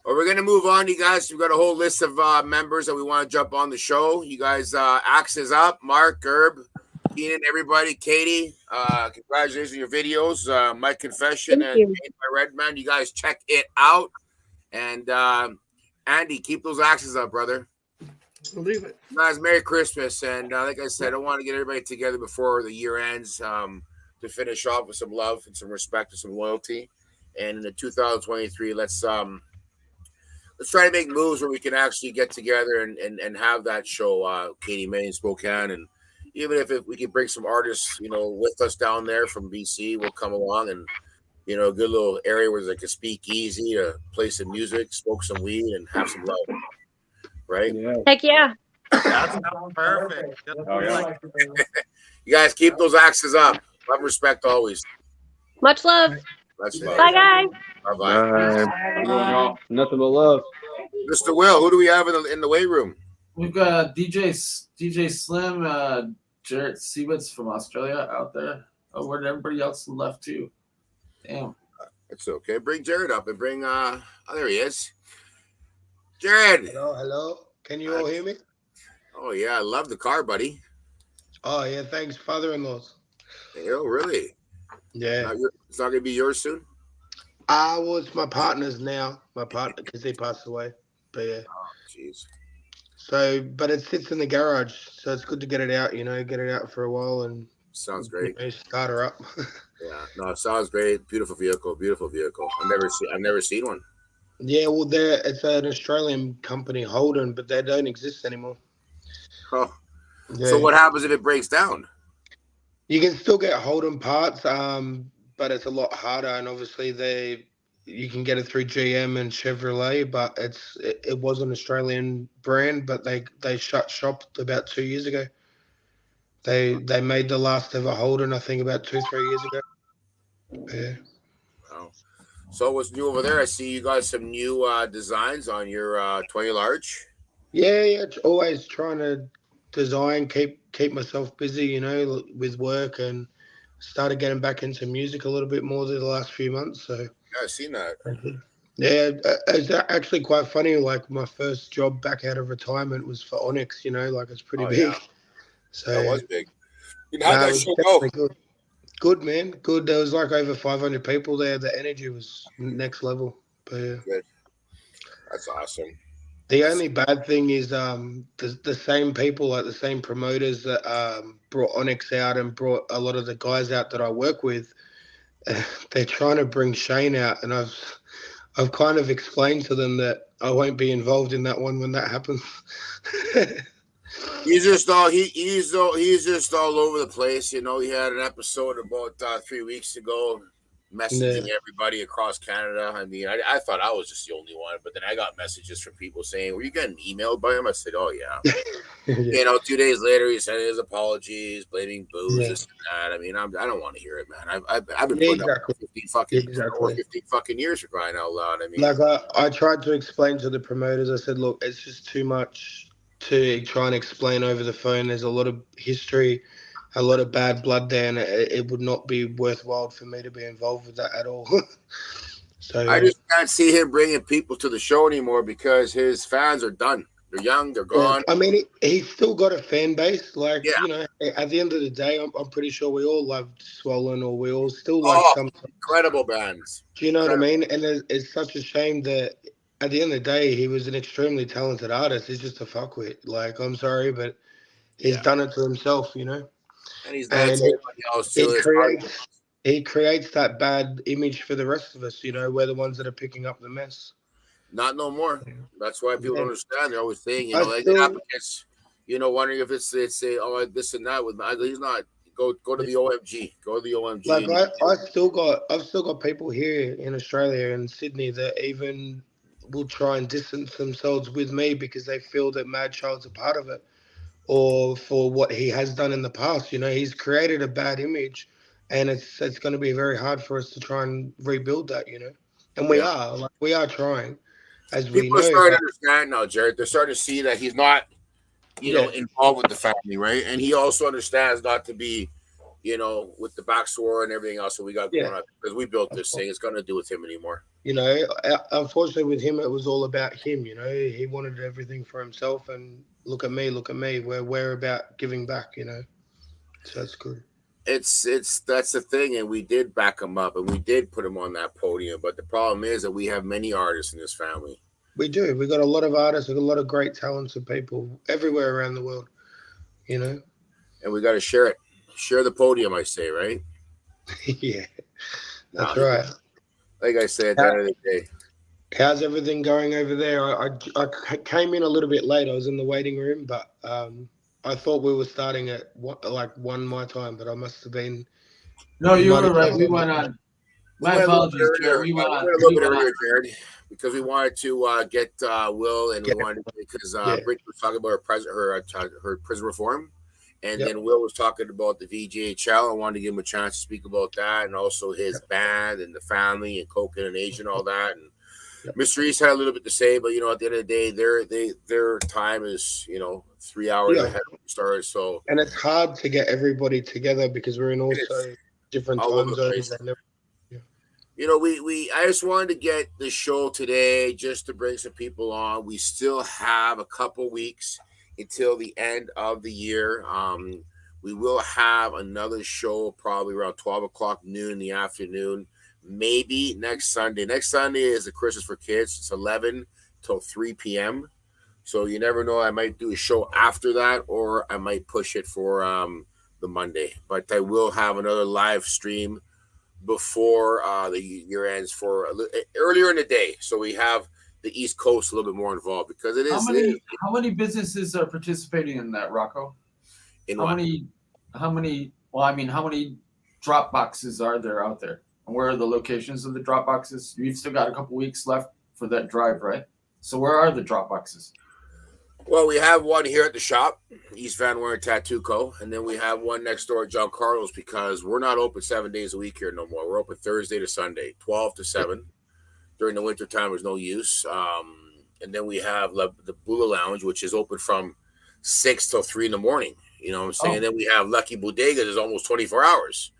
Well, we're going to move on, you guys. We've got a whole list of members that we want to jump on the show. You guys, Axesup, Mark, Herb, Keenan, everybody, Katie, congratulations on your videos. My Confession and My Red Man. You guys check it out. And Andy, keep those axes up, brother. Believe it. Guys, Merry Christmas. And like I said, I want to get everybody together before the year ends to finish off with some love and some respect and some loyalty. And in the 2023, let's try to make moves where we can actually get together and have that show, Katie May in Spokane. And even if we can bring some artists, with us down there from BC, we'll come along and, a good little area where there's like a speakeasy to play some music, smoke some weed, and have some love. Right? Yeah. Heck yeah. That's perfect. Oh, yeah. You guys keep those axes up. Love and respect always. Much love. Much love. Bye, guys. Bye-bye. Nothing but love. Mr. Will, who do we have in the weight room? We've got DJ Slim, Jarrett Seawitz from Australia out there. Oh, where did everybody else left too? Damn. It's okay. Bring Jared up and bring oh, there he is. Jared. Hello. Can you all hear me? Oh yeah, I love the car, buddy. Oh yeah, thanks, father-in-law's. Oh really? Yeah. It's not gonna be yours soon. It's my partner's now. My partner, because they passed away. But yeah. Oh jeez. So, but it sits in the garage, so it's good to get it out. Get it out for a while and sounds great. Start her up. Yeah, no, it sounds great. Beautiful vehicle, beautiful vehicle. I've never seen one. Yeah, well, it's an Australian company, Holden, but they don't exist anymore. Oh, yeah. So what happens if it breaks down? You can still get Holden parts, but it's a lot harder, and obviously you can get it through GM and Chevrolet, but it was an Australian brand, but they shut shop about 2 years ago. They made the last ever Holden, I think, about 2-3 years ago. Yeah. Wow. So what's new over there? I see you got some new designs on your 20 large. Yeah, always trying to design, keep myself busy, with work, and started getting back into music a little bit more the last few months. So yeah, I've seen that. Yeah, it's actually quite funny. Like my first job back out of retirement was for Onyx. Like it's pretty big. Yeah. So that was big. How'd that show go? Good, man. Good. There was like over 500 people there. The energy was next level. But yeah. Good. That's awesome. The only bad thing is the same people, like the same promoters that brought Onyx out and brought a lot of the guys out that I work with, they're trying to bring Shane out, and I've kind of explained to them that I won't be involved in that one when that happens. He's just all he's just all over the place. He had an episode about 3 weeks ago, messaging everybody across Canada. I mean, I thought I was just the only one, but then I got messages from people saying, "Were you getting emailed by him?" I said, "Oh yeah." 2 days later, he sent his apologies, blaming booze, this and that. I mean, I don't want to hear it, man. I've been putting up for 15 fucking years, for crying out loud. I mean, like I tried to explain to the promoters. I said, look, it's just too much to try and explain over the phone. There's a lot of history, a lot of bad blood there, and it would not be worthwhile for me to be involved with that at all. So I just can't see him bringing people to the show anymore because his fans are done. They're young. They're gone. I mean, he's still got a fan base. Like, at the end of the day, I'm pretty sure we all loved Swollen, or we all still like some incredible bands. Do you know what I mean? And it's such a shame that at the end of the day, he was an extremely talented artist. He's just a fuckwit. Like, I'm sorry, but he's done it to himself, And he's done it to everybody else too. He creates that bad image for the rest of us, We're the ones that are picking up the mess. Not no more. That's why people don't understand. They're always saying, the applicants, wondering if it's this and that with he's not. Go to the OMG. Go to the OMG. Like I've still got people here in Australia and Sydney that even will try and distance themselves with me because they feel that Mad Child's a part of it, or for what he has done in the past. He's created a bad image, and it's going to be very hard for us to try and rebuild that. And we are trying. As people are starting to understand now, Jared. They're starting to see that he's not, involved with the family, right? And he also understands not to be, with the backstory and everything else that we got going on, because we built this thing. It's going to do with him anymore. Unfortunately, with him, it was all about him. He wanted everything for himself, and look at me. We're about giving back. So that's good. That's the thing, and we did back him up, and we did put him on that podium. But the problem is that we have many artists in this family. We do. We got a lot of artists. We got a lot of great talented people everywhere around the world. And we got to share it. Share the podium, I say, right? Yeah, that's right. Like I said, at the end of the day. How's everything going over there? I came in a little bit late. I was in the waiting room, but I thought we were starting at 1 my time, but I must have been. No, you were right. We went on. My apologies, Jared. We went on a little bit earlier, Jared, because we wanted to get Will, and we wanted because Britt was talking about her prison reform, and then Will was talking about the VGHL. I wanted to give him a chance to speak about that, and also his band and the family and Coken and Asian, all that. And Mr. East had a little bit to say, but at the end of the day, their time is 3 hours ahead when we started. So, and it's hard to get everybody together because we're in also different time zones. I just wanted to get the show today just to bring some people on. We still have a couple weeks until the end of the year. We will have another show probably around 12 o'clock noon in the afternoon. Maybe next Sunday. Next Sunday is the Christmas for Kids. It's 11 till 3 p.m. So you never know. I might do a show after that, or I might push it for the Monday. But I will have another live stream before the year ends for earlier in the day. So we have the East Coast a little bit more involved because it is. How many businesses are participating in that, Rocco? How many? Well, I mean, how many drop boxes are there out there? And where are the locations of the drop boxes? You've still got a couple weeks left for that drive, right? So where are the drop boxes? Well, we have one here at the shop, East Van Warren Tattoo Co. And then we have one next door at John Carlos because we're not open 7 days a week here no more. We're open Thursday to Sunday, 12 to 7. During the winter time, there's no use. And then we have the Bula Lounge, which is open from 6 till 3 in the morning. You know what I'm saying? And then we have Lucky Bodega that's almost 24 hours.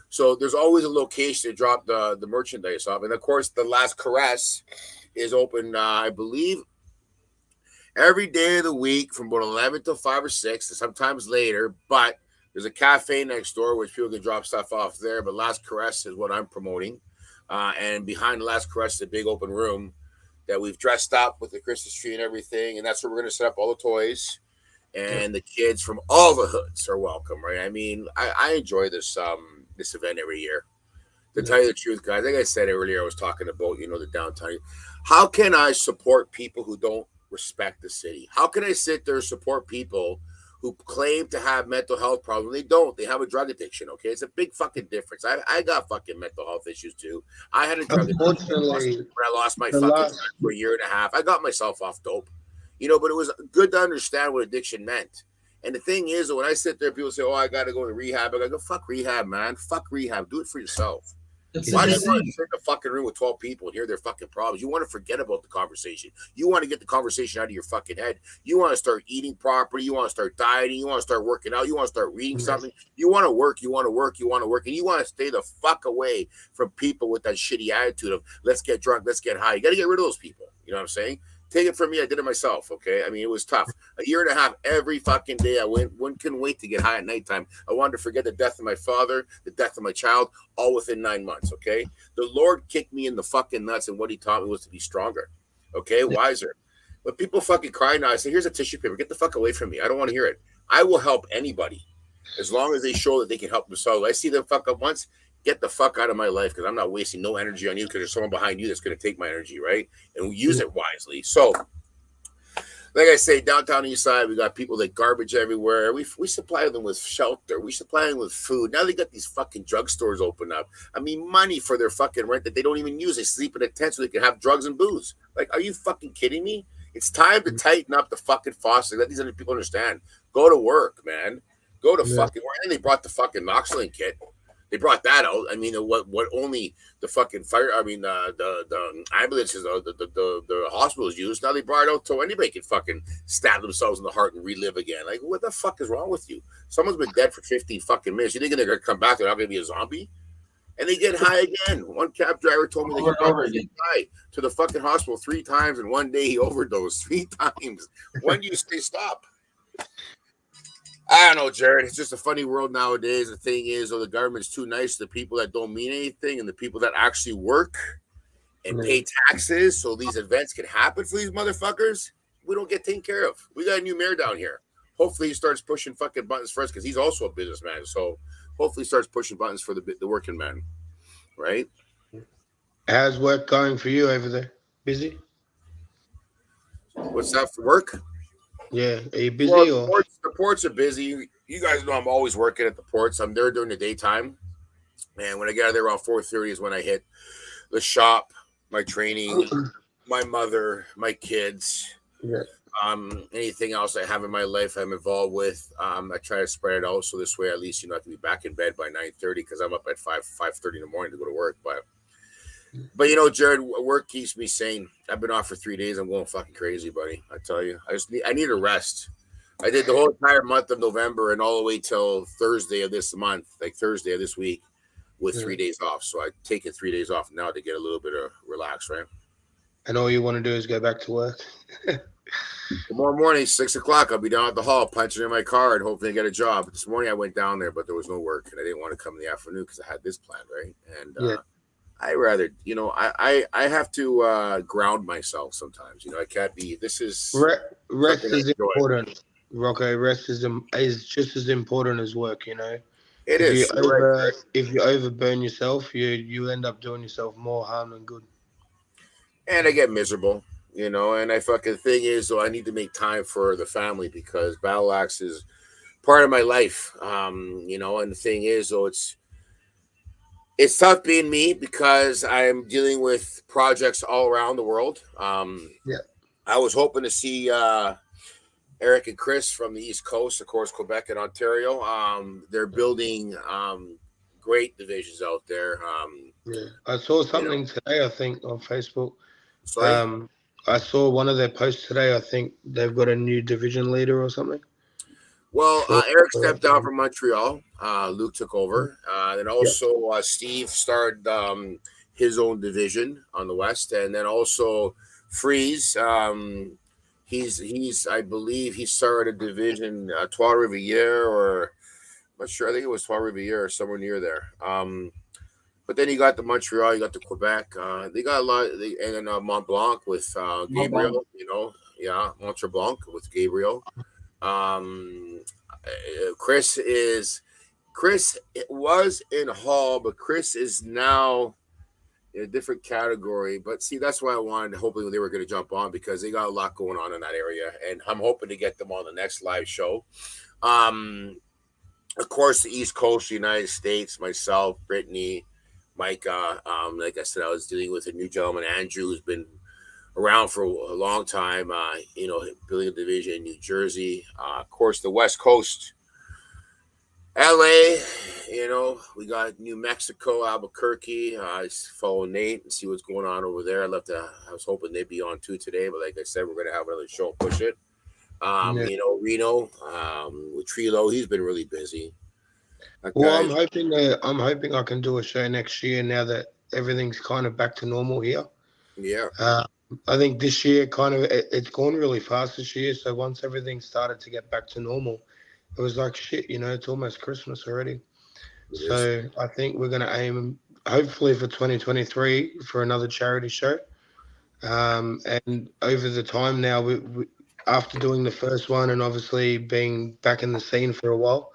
So there's always a location to drop the merchandise off. And, of course, the Last Caress is open, I believe, every day of the week from about 11 till 5 or 6, and sometimes later. But there's a cafe next door which people can drop stuff off there. But Last Caress is what I'm promoting. And behind the Last Caress is a big open room that we've dressed up with the Christmas tree and everything. And that's where we're going to set up all the toys. And the kids from all the hoods are welcome, right? I mean, I enjoy this event every year. To tell you the truth, guys, like I said earlier, I was talking about, the downtown. How can I support people who don't respect the city? How can I sit there and support people who claim to have mental health problems? They don't. They have a drug addiction, okay? It's a big fucking difference. I got fucking mental health issues too. I had a drug addiction when I lost my fucking son for a year and a half. I got myself off dope, but it was good to understand what addiction meant. And the thing is, when I sit there, people say, I got to go to rehab. I go, fuck rehab, man. Fuck rehab. Do it for yourself. Why do you want to sit in a fucking room with 12 people and hear their fucking problems? You want to forget about the conversation. You want to get the conversation out of your fucking head. You want to start eating properly. You want to start dieting. You want to start working out. You want to start reading something. You want to work. You want to work. You want to work. And you want to stay the fuck away from people with that shitty attitude of let's get drunk, let's get high. You got to get rid of those people. You know what I'm saying? Take it from me. I did it myself. Okay. I mean, it was tough. A year and a half every fucking day. I couldn't wait to get high at nighttime. I wanted to forget the death of my father, the death of my child, all within 9 months. Okay. The Lord kicked me in the fucking nuts, and what he taught me was to be stronger. Okay. Wiser. But people fucking cry now. I say, here's a tissue paper. Get the fuck away from me. I don't want to hear it. I will help anybody as long as they show that they can help themselves. I see them fuck up once. Get the fuck out of my life because I'm not wasting no energy on you because there's someone behind you that's going to take my energy, right? And we use it wisely. So, like I say, downtown east side, we got people that garbage everywhere. We supply them with shelter. We supply them with food. Now they got these fucking drugstores open up. I mean, money for their fucking rent that they don't even use. They sleep in a tent so they can have drugs and booze. Like, are you fucking kidding me? It's time to tighten up the fucking faucet. Let these other people understand. Go to work, man. Go to fucking work. And they brought the fucking Noxolin kit. They brought that out. I mean, what only the fucking fire, I mean, the ambulances, the hospitals use. Now they brought it out so anybody can fucking stab themselves in the heart and relive again. Like, what the fuck is wrong with you? Someone's been dead for 15 fucking minutes. You think they're going to come back? They're not going to be a zombie? And they get high again. One cab driver told me they get high to the fucking hospital 3 times, and one day he overdosed 3 times. When do you stop? I don't know, Jared. It's just a funny world nowadays. The thing is, the government's too nice to the people that don't mean anything and the people that actually work and pay taxes so these events can happen for these motherfuckers. We don't get taken care of. We got a new mayor down here. Hopefully he starts pushing fucking buttons for us because he's also a businessman. So hopefully he starts pushing buttons for the working man, right? How's work going for you over there? Busy? What's that for work? Yeah, are you busy? Well, the ports are busy. You guys know I'm always working at the ports. I'm there during the daytime. And when I get out of there around 4:30 is when I hit the shop, my training, my mother, my kids, anything else I have in my life I'm involved with. I try to spread it out so this way at least, I can be back in bed by 9:30 because I'm up at 5:30 in the morning to go to work. But Jared, work keeps me sane. I've been off for 3 days. I'm going fucking crazy, buddy. I tell you, I need a rest. I did the whole entire month of November and all the way till Thursday of this month, like Thursday of this week, with 3 days off. So I taken 3 days off now to get a little bit of relax, right? And all you want to do is go back to work. Tomorrow morning, 6 o'clock, I'll be down at the hall punching in my card, hoping to get a job. This morning I went down there, but there was no work, and I didn't want to come in the afternoon because I had this planned, right? And I rather, I have to ground myself sometimes. I can't be. This is Rest something I is enjoy. important, Rocco. Rest is just as important as work. It if is. you You're right, Greg. if you overburn yourself, you end up doing yourself more harm than good. And I get miserable, and I fucking thing is, though, I need to make time for the family because Battle Axe is part of my life. And the thing is, though, it's tough being me because I'm dealing with projects all around the world. Yeah. I was hoping to see Eric and Chris from the East Coast, of course, Quebec and Ontario. They're building great divisions out there. Yeah, I saw something today. I think on Facebook. Sorry? I saw one of their posts today. I think they've got a new division leader or something. Well, Eric stepped down from Montreal. Luke took over. And also Steve started his own division on the West. And then also Freeze. He's I believe he started a division, Trois Rivières, or I'm not sure. I think it was Trois Rivières or somewhere near there. But then you got the Montreal, you got the Quebec. They got a lot, and then Mont Blanc with Gabriel. Mont Blanc with Gabriel. Chris was in Hall, but Chris is now in a different category. But see, that's why I wanted. Hopefully, they were going to jump on because they got a lot going on in that area, and I'm hoping to get them on the next live show. Of course, the East Coast, United States, myself, Brittany, Micah. Like I said, I was dealing with a new gentleman, Andrew, who's been around for a long time, building a division in New Jersey. Of course, the West Coast, LA, we got New Mexico, Albuquerque. I follow Nate and see what's going on over there. I was hoping they'd be on too today, but like I said, we're going to have another show and push it. Reno, with Trilo, he's been really busy. Well, I'm hoping I can do a show next year now that everything's kind of back to normal here. Yeah. I think this year it's gone really fast this year. So once everything started to get back to normal, it was like shit, it's almost Christmas already. So I think we're going to aim hopefully for 2023 for another charity show. And over the time now, we after doing the first one and obviously being back in the scene for a while,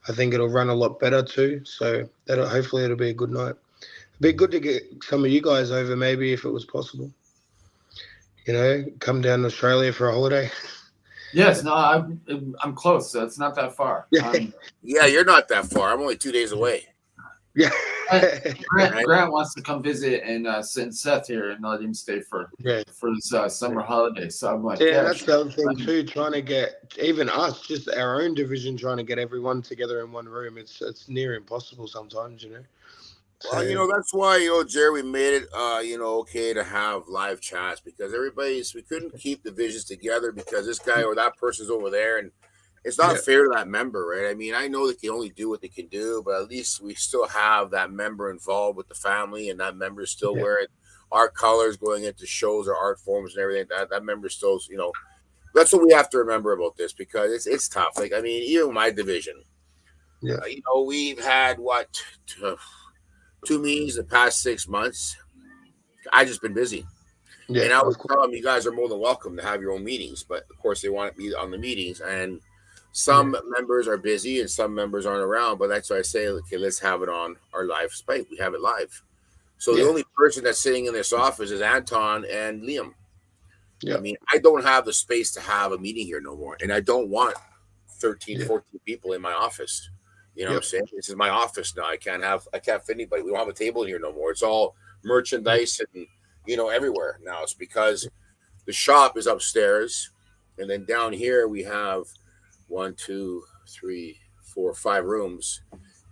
I think it'll run a lot better too. So hopefully it'll be a good night. It'd be good to get some of you guys over maybe if it was possible. Come down to Australia for a holiday. Yes, no, I'm close. So it's not that far. Yeah, you're not that far. I'm only 2 days away. Yeah. Grant wants to come visit and send Seth here and let him stay for his summer holiday. So I'm like, that's the other thing too. Trying to get even us, just our own division, trying to get everyone together in one room. It's near impossible sometimes, Well, that's why, Jerry, we made it, okay to have live chats because we couldn't keep the visions together because this guy or that person's over there, and it's not fair to that member, right? I mean, I know they can only do what they can do, but at least we still have that member involved with the family, and that member is still wearing our colors going into shows or art forms and everything. That member still, that's what we have to remember about this because it's tough. Like, I mean, even my division, we've had two meetings the past 6 months. I just been busy. Yeah, and I was telling them you guys are more than welcome to have your own meetings, but of course they want to be on the meetings. And some members are busy and some members aren't around. But that's why I say, okay, let's have it on our live Spike. We have it live. So the only person that's sitting in this office is Anton and Liam. Yeah. I mean, I don't have the space to have a meeting here no more. And I don't want 13, 14 people in my office. You know what I'm saying? This is my office now. I can't fit anybody. We don't have a table here no more. It's all merchandise and, everywhere now. It's because the shop is upstairs. And then down here we have 1, 2, 3, 4, 5 rooms.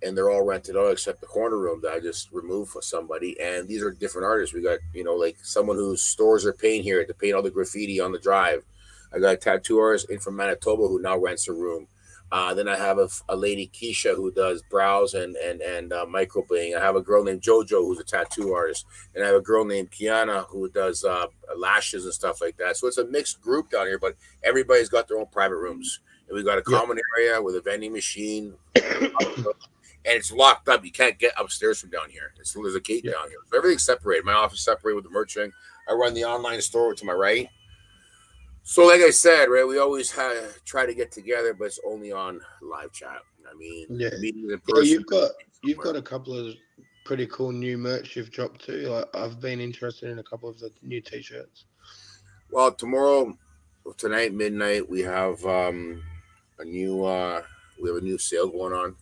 And they're all rented out except the corner room that I just removed for somebody. And these are different artists. We got, like someone whose stores are paint here to paint all the graffiti on the drive. I got a tattoo artist in from Manitoba who now rents a room. Then I have a lady, Keisha, who does brows and microblading. I have a girl named JoJo, who's a tattoo artist. And I have a girl named Kiana, who does lashes and stuff like that. So it's a mixed group down here, but everybody's got their own private rooms. And we've got a common area with a vending machine. and it's locked up. You can't get upstairs from down here. There's a gate down here. So everything's separated. My office separated with the merchant. I run the online store to my right. So like I said, right, we always try to get together, but it's only on live chat. I mean, meeting in person. You've got a couple of pretty cool new merch you've dropped too. Like, I've been interested in a couple of the new t-shirts. Well, tonight midnight, we have a new sale going on.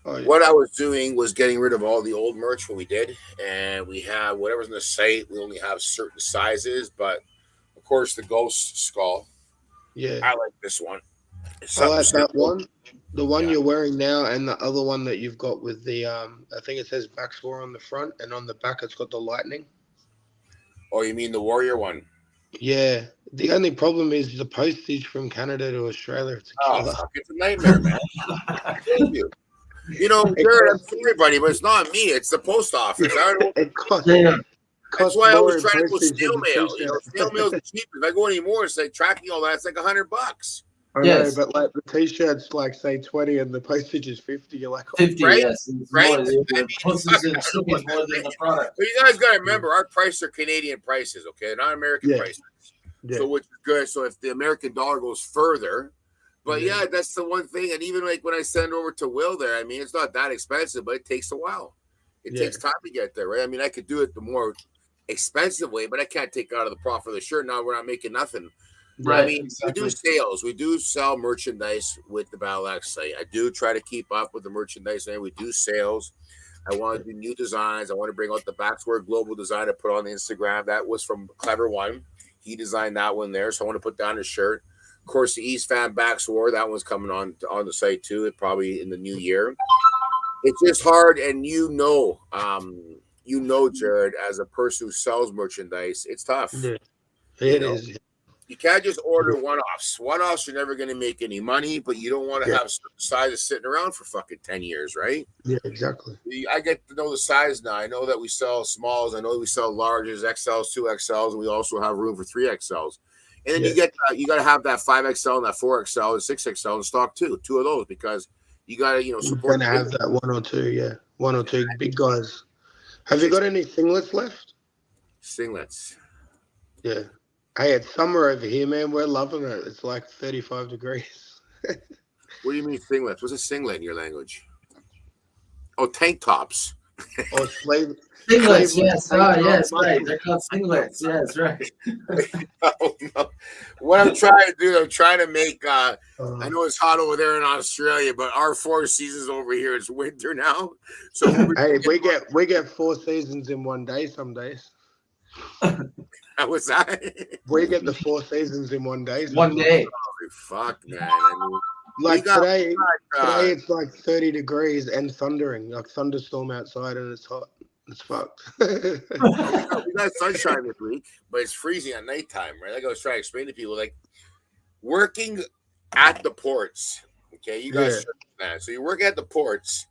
Oh, yeah. What I was doing was getting rid of all the old merch when we did, and we have whatever's on the site. We only have certain sizes, but of course the ghost skull. Yeah, I like this one. I like that one. The one you're wearing now, and the other one that you've got with the I think it says Backsword on the front, and on the back it's got the lightning. Oh, you mean the warrior one? Yeah. The only problem is the postage from Canada to Australia. It's a killer. Fuck, it's a nightmare, man. You know, Jared, I'm sorry, buddy, but it's not me. It's the post office. It costs. That's why I always try to go snail mail. You know, snail mail is cheap. If I go anymore, it's like tracking all that. It's like $100. I know, but like the t-shirts, like say 20, and the postage is 50. You're like, 50, right? yes. Right? Postage and shipping is more than the product. But you guys got to remember, our prices are Canadian prices, okay? Not American prices. Yeah. So which is good. So if the American dollar goes further, but yeah, that's the one thing. And even like when I send over to Will there, I mean, it's not that expensive, but it takes a while. It takes time to get there, right? I mean, I could do it the more expensive way, but I can't take out of the profit of the shirt. Now we're not making nothing. Right. I mean, we do sales. We do sell merchandise with the Battle Axe site. I do try to keep up with the merchandise, and we do sales. I want to do new designs. I want to bring out the Backsword Global design I put on the Instagram. That was from Clever One. He designed that one there, so I want to put down his shirt. Of course, the East Fan Backsword, that one's coming on the site too. It probably in the new year. It's just hard, and you know, Jared, as a person who sells merchandise, it's tough. Yeah. It is. You can't just order one-offs. One-offs, you're never going to make any money, but you don't want to have sizes sitting around for fucking 10 years, right? Yeah, exactly. I get to know the size now. I know that we sell smalls. I know we sell larges, XLs, 2XLs, and we also have room for 3XLs. And then you got to have that 5XL and that 4XL and 6XL in stock too. Two of those, because you got to, support. You're going to have that one or two, one or two big guys. Have you got any singlets left? Singlets. Yeah. Hey, it's summer over here, man. We're loving it. It's like 35 degrees. What do you mean singlets? What's a singlet in your language? Oh, tank tops. Or slave. Singlets, yes. Yes, right. They're called singlets. Yes, right. No. What I'm trying to do, I'm trying to make, I know it's hot over there in Australia, but our 4 seasons over here, it's winter now. So hey, we get 4 seasons in one day some days. How was that? We get the 4 seasons in one day. One day. Oh, fuck, man. I mean, like today it's like 30 degrees and thundering, like thunderstorm outside, and it's hot. It's fucked. We got sunshine this week, but it's freezing at nighttime, right? Like I was trying to explain to people, like working at the ports. Okay, you guys understand. So you work at the ports.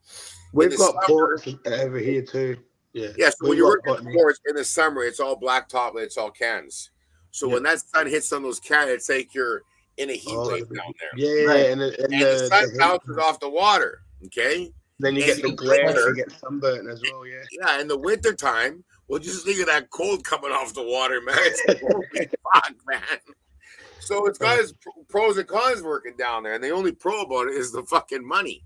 We've got ports over here too. Yeah. Yeah. So when you work at the ports in the summer, it's all black top and it's all cans. So when that sun hits on those cans, it's like you're in a heat wave down there. Yeah, right? and the sun bounces off the water. Okay. Then you get the glare, you get sunburn as well. Yeah. Yeah, in the winter time, well, just think of that cold coming off the water, man. It's holy fuck, man. So it's got its pros and cons working down there, and the only pro about it is the fucking money.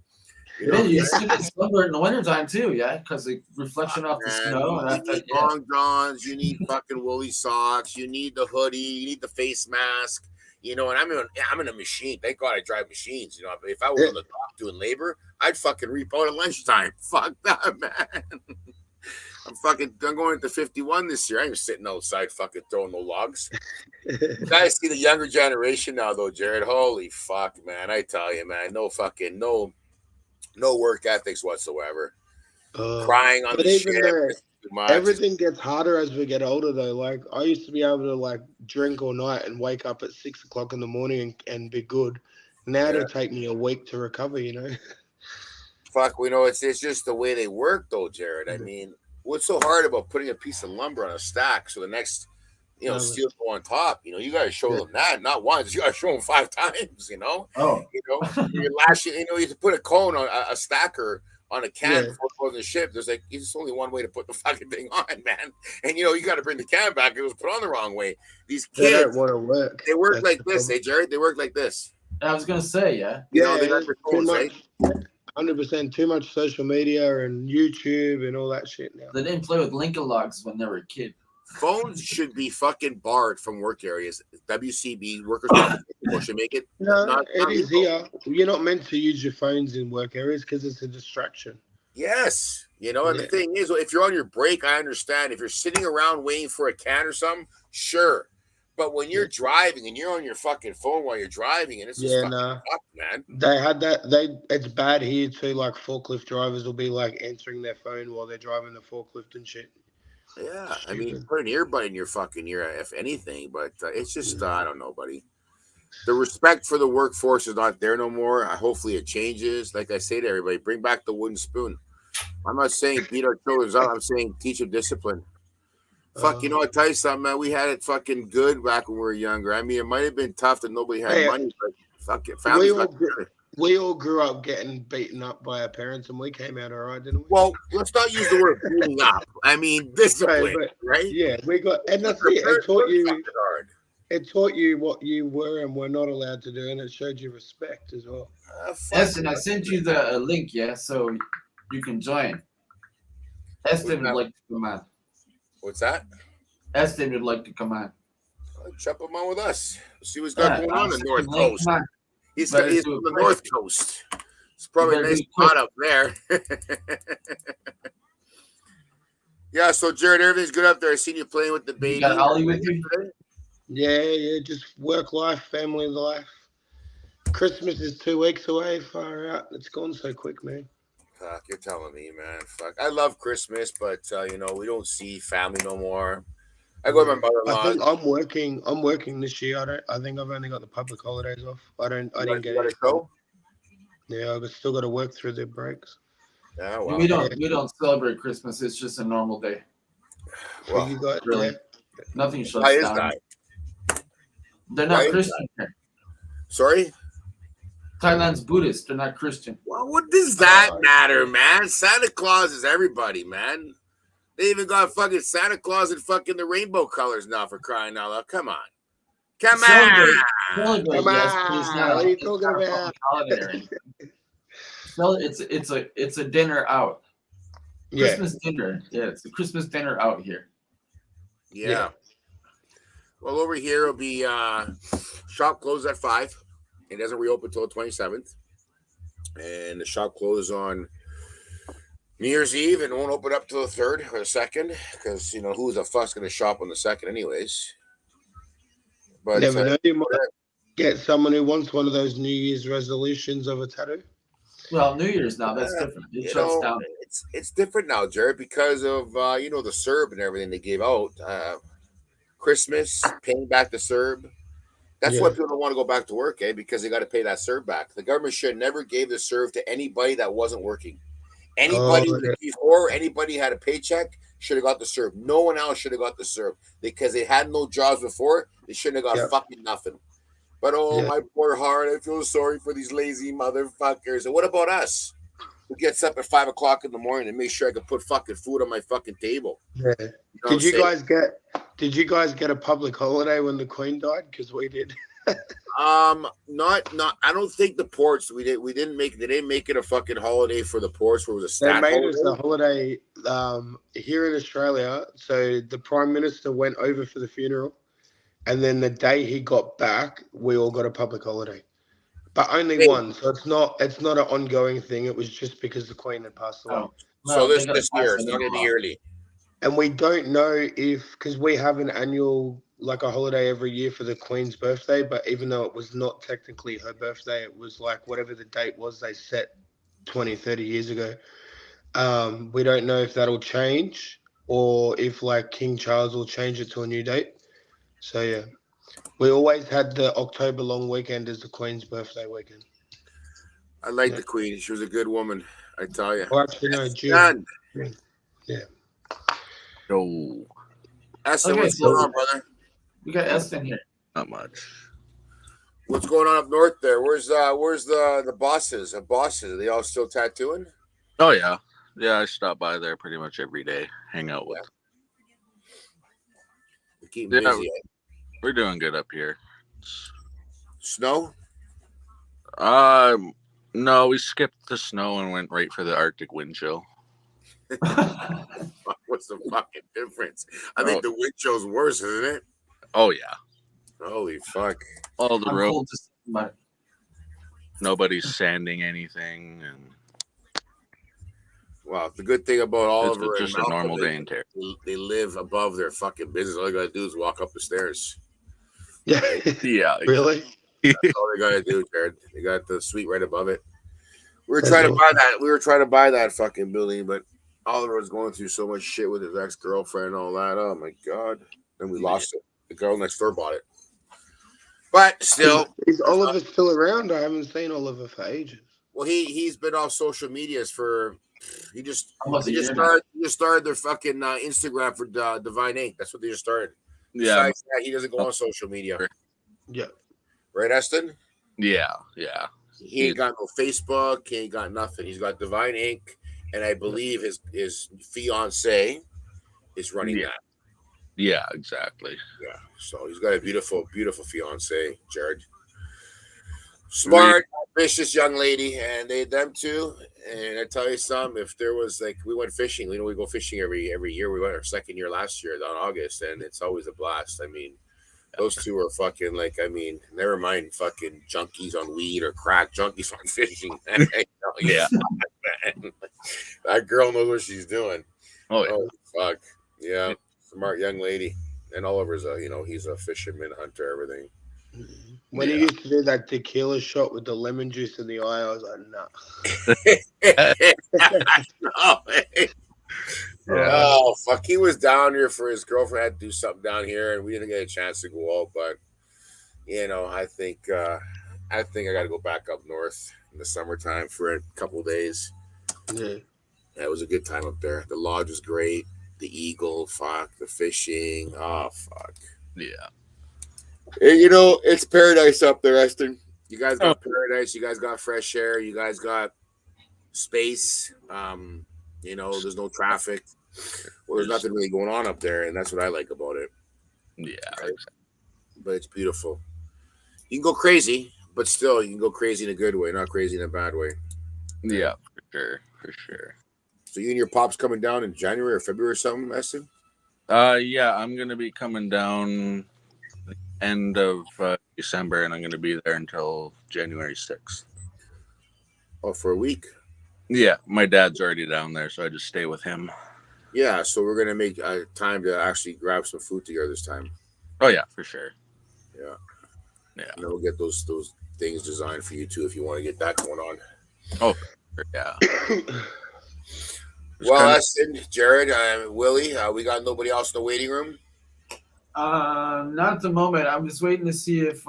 You see get sunburn in the wintertime too, because the reflection off the snow. And you need long johns, you need fucking woolly socks, you need the hoodie, you need the face mask, and I'm in a machine. Thank God I drive machines. If I were on the dock doing labor, I'd fucking reap out at lunchtime. Fuck that, man. I'm going into 51 this year. I ain't sitting outside fucking throwing no logs. You guys see the younger generation now, though, Jared. Holy fuck, man. I tell you, man. No work ethics whatsoever. Crying on the ship. Everything gets harder as we get older, though. Like, I used to be able to, like, drink all night and wake up at 6 o'clock in the morning and be good. Now it'll take me a week to recover, Fuck, it's just the way they work, though, Jared. I mean, what's so hard about putting a piece of lumber on a stack so the next, steel go on top? You got to show them that, not once. You got to show them 5 times, Oh. You last year, you have to put a cone on a stacker on a can before it goes on the ship. There's like, it's only one way to put the fucking thing on, man. And you got to bring the can back. It was put on the wrong way. These They kids, don't want to work. they work That's like the this, problem. Jared? They work like this. I was gonna say, yeah. They got their too phones, right? much. 100% too much social media and YouTube and all that shit now. They didn't play with Lincoln Logs when they were a kid. Phones should be fucking barred from work areas. WCB workers should make it. No, it is here. You're not meant to use your phones in work areas because it's a distraction. Yes. And the thing is, if you're on your break, I understand. If you're sitting around waiting for a can or something, sure. But when you're driving and you're on your fucking phone while you're driving, and it's just fucking fucked, man. They had that. It's bad here too. Like forklift drivers will be like answering their phone while they're driving the forklift and shit. Yeah, I mean, put an earbud in your fucking ear, if anything. But it's just, I don't know, buddy. The respect for the workforce is not there no more. Hopefully it changes. Like I say to everybody, bring back the wooden spoon. I'm not saying beat our children up. I'm saying teach them discipline. Fuck, I tell you something, man. We had it fucking good back when we were younger. I mean, it might have been tough that nobody had money, but fuck it. We all grew up getting beaten up by our parents, and we came out all right, didn't we? Well, let's not use the word beating up. I mean, discipline, right? Yeah, we got, and that's it. It taught you what you were and were not allowed to do, and it showed you respect as well. Eston, I sent you the link, so you can join. Eston would like to come on. What's that? Eston would like to come on. Jump him on with us. See what's going on the North Coast. He's from the North Coast. It's probably a nice spot up there. Yeah, so Jared, everything's good up there. I seen you playing with the baby. You got Ollie with you? Yeah, just work life, family life. Christmas is 2 weeks away. Far out. It's gone so quick, man. Fuck, you're telling me, man. Fuck, I love Christmas, but we don't see family no more. I go with my mother-in-law. I think I'm working this year. I think I've only got the public holidays off. I didn't get it. Yeah, I've still got to work through the breaks. Yeah, well, we don't celebrate Christmas. It's just a normal day. Well, you got really nothing shuts down. That? They're not Christian here. Sorry? Thailand's Buddhist. They're not Christian. Well, what does that matter, man? Santa Claus is everybody, man. They even got fucking Santa Claus in fucking the rainbow colors now, for crying out loud. Come on. Come on. What are you talking about? No, it's a dinner out. Christmas dinner. Yeah, it's a Christmas dinner out here. Yeah. Well, over here it'll be shop closed at 5. It doesn't reopen until the 27th. And the shop closes on New Year's Eve and won't open up till the 3rd or the 2nd, because who's the fuss going to shop on the 2nd anyways. But never know, you might get someone who wants one of those New Year's resolutions of a tattoo. Well, New Year's now, that's different. It shuts down. It's different now, Jared, because of the CERB and everything they gave out. Christmas, paying back the CERB. That's why people don't want to go back to work, because they got to pay that CERB back. The government should never gave the CERB to anybody that wasn't working. Anybody before anybody had a paycheck should have got the CERB. No one else should have got the CERB because they had no jobs before. They shouldn't have got fucking nothing. But my poor heart, I feel sorry for these lazy motherfuckers. And what about us? Who gets up at 5 o'clock in the morning and make sure I can put fucking food on my fucking table? Yeah. Did you guys get a public holiday when the Queen died? Because we did. Not. I don't think the ports they didn't make it a fucking holiday for the ports where it was a stat They made us a holiday here in Australia. So the Prime Minister went over for the funeral, and then the day he got back, we all got a public holiday, but only one. So it's not an ongoing thing. It was just because the Queen had passed away. So this year, it's not going to be yearly. And we don't know because we have an annual, like a holiday every year for the Queen's birthday, but even though it was not technically her birthday, it was like whatever the date was they set 20, 30 years ago. We don't know if that'll change or if like King Charles will change it to a new date. So yeah, we always had the October long weekend as the Queen's birthday weekend. I like the Queen. She was a good woman, I tell you. Well, actually, no, June. Yeah. No. Eston, what's going on, brother? We got Eston here. Not much. What's going on up north there? Where's the bosses? Are they all still tattooing? Oh yeah, I stop by there pretty much every day, hang out with. We keep busy. We're doing good up here. Snow? No, we skipped the snow and went right for the Arctic wind chill. What's the fucking difference? I think the wind chill's worse, isn't it? Oh yeah. Holy fuck! All the roads. Nobody's sanding anything, and well, the good thing about Oliver it's just and a Malcolm, normal day in Terry. they live above their fucking business. All they gotta do is walk up the stairs. Yeah, yeah. Really? That's all they gotta do, Jared. They got the suite right above it. We were trying to buy that. We were trying to buy that fucking building, but Oliver was going through so much shit with his ex-girlfriend and all that. Oh my god! Then we lost it. The girl next door bought it. But still, is Oliver still around? I haven't seen Oliver for ages. Well, he's been off social medias for. He just started their fucking Instagram for Divine Ink. That's what they just started. Yeah. Besides that, he doesn't go on social media. Yeah. Right, Eston? Yeah. He ain't got no Facebook. He ain't got nothing. He's got Divine Ink, and I believe his fiance is running that. Yeah, exactly. Yeah. So he's got a beautiful, beautiful fiance, Jared. Smart, ambitious young lady, and them too. And I tell you something, if there was we went fishing, we go fishing every year. We went our second year last year in August, and it's always a blast. I mean, those two are fucking never mind fucking junkies on weed or crack, junkies on fishing. Yeah. Man. That girl knows what she's doing. Oh yeah. Oh fuck. Yeah. Smart young lady. And Oliver's he's a fisherman, hunter, everything. When he used to do that tequila shot with the lemon juice in the eye, I was like, nah. Oh fuck! He was down here for his girlfriend had to do something down here, and we didn't get a chance to go out. But I think I got to go back up north in the summertime for a couple of days. Yeah, it was a good time up there. The lodge was great. The eagle, fuck, the fishing. Oh fuck, yeah. It's paradise up there, Eston. You guys got paradise. You guys got fresh air. You guys got space. There's no traffic. Well, there's nothing really going on up there, and that's what I like about it. Yeah. Right? But it's beautiful. You can go crazy, but still, you can go crazy in a good way, not crazy in a bad way. Yeah, for sure. So you and your pops coming down in January or February or something, Eston? Yeah, I'm gonna be coming down end of December, and I'm gonna be there until January 6th. Oh, for a week? Yeah, my dad's already down there, so I just stay with him. Yeah, so we're gonna make time to actually grab some food together this time. Oh yeah, for sure. Yeah. And we'll get those things designed for you too if you want to get that going on. Oh, yeah. Well, Eston, Jared, Willie, we got nobody else in the waiting room. Not at the moment. I'm just waiting to see if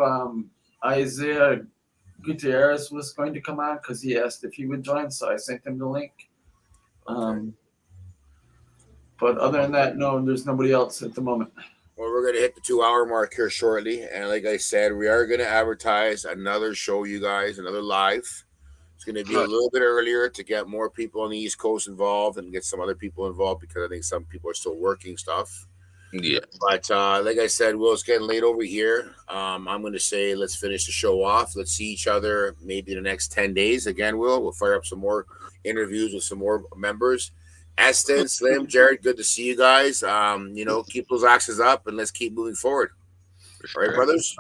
Isaiah Gutierrez was going to come on because he asked if he would join, so I sent him the link. But other than that, no, there's nobody else at the moment. Well, we're going to hit the 2-hour mark here shortly. And like I said, we are going to advertise another show, you guys, another live. It's going to be a little bit earlier to get more people on the East Coast involved and get some other people involved because I think some people are still working stuff. Yeah. But like I said, Will, it's getting late over here. I'm going to say let's finish the show off. Let's see each other maybe in the next 10 days. Again, we'll fire up some more interviews with some more members. Eston, Slim, Jared, good to see you guys. Keep those axes up and let's keep moving forward. All right, brothers?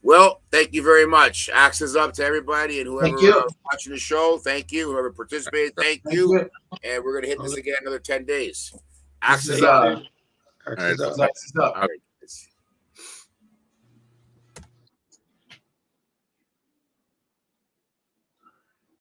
Well, thank you very much. Axes up to everybody and whoever watching the show. Thank you. Whoever participated, thank you. And we're going to hit this again another 10 days. Axes up. Axes up. All right.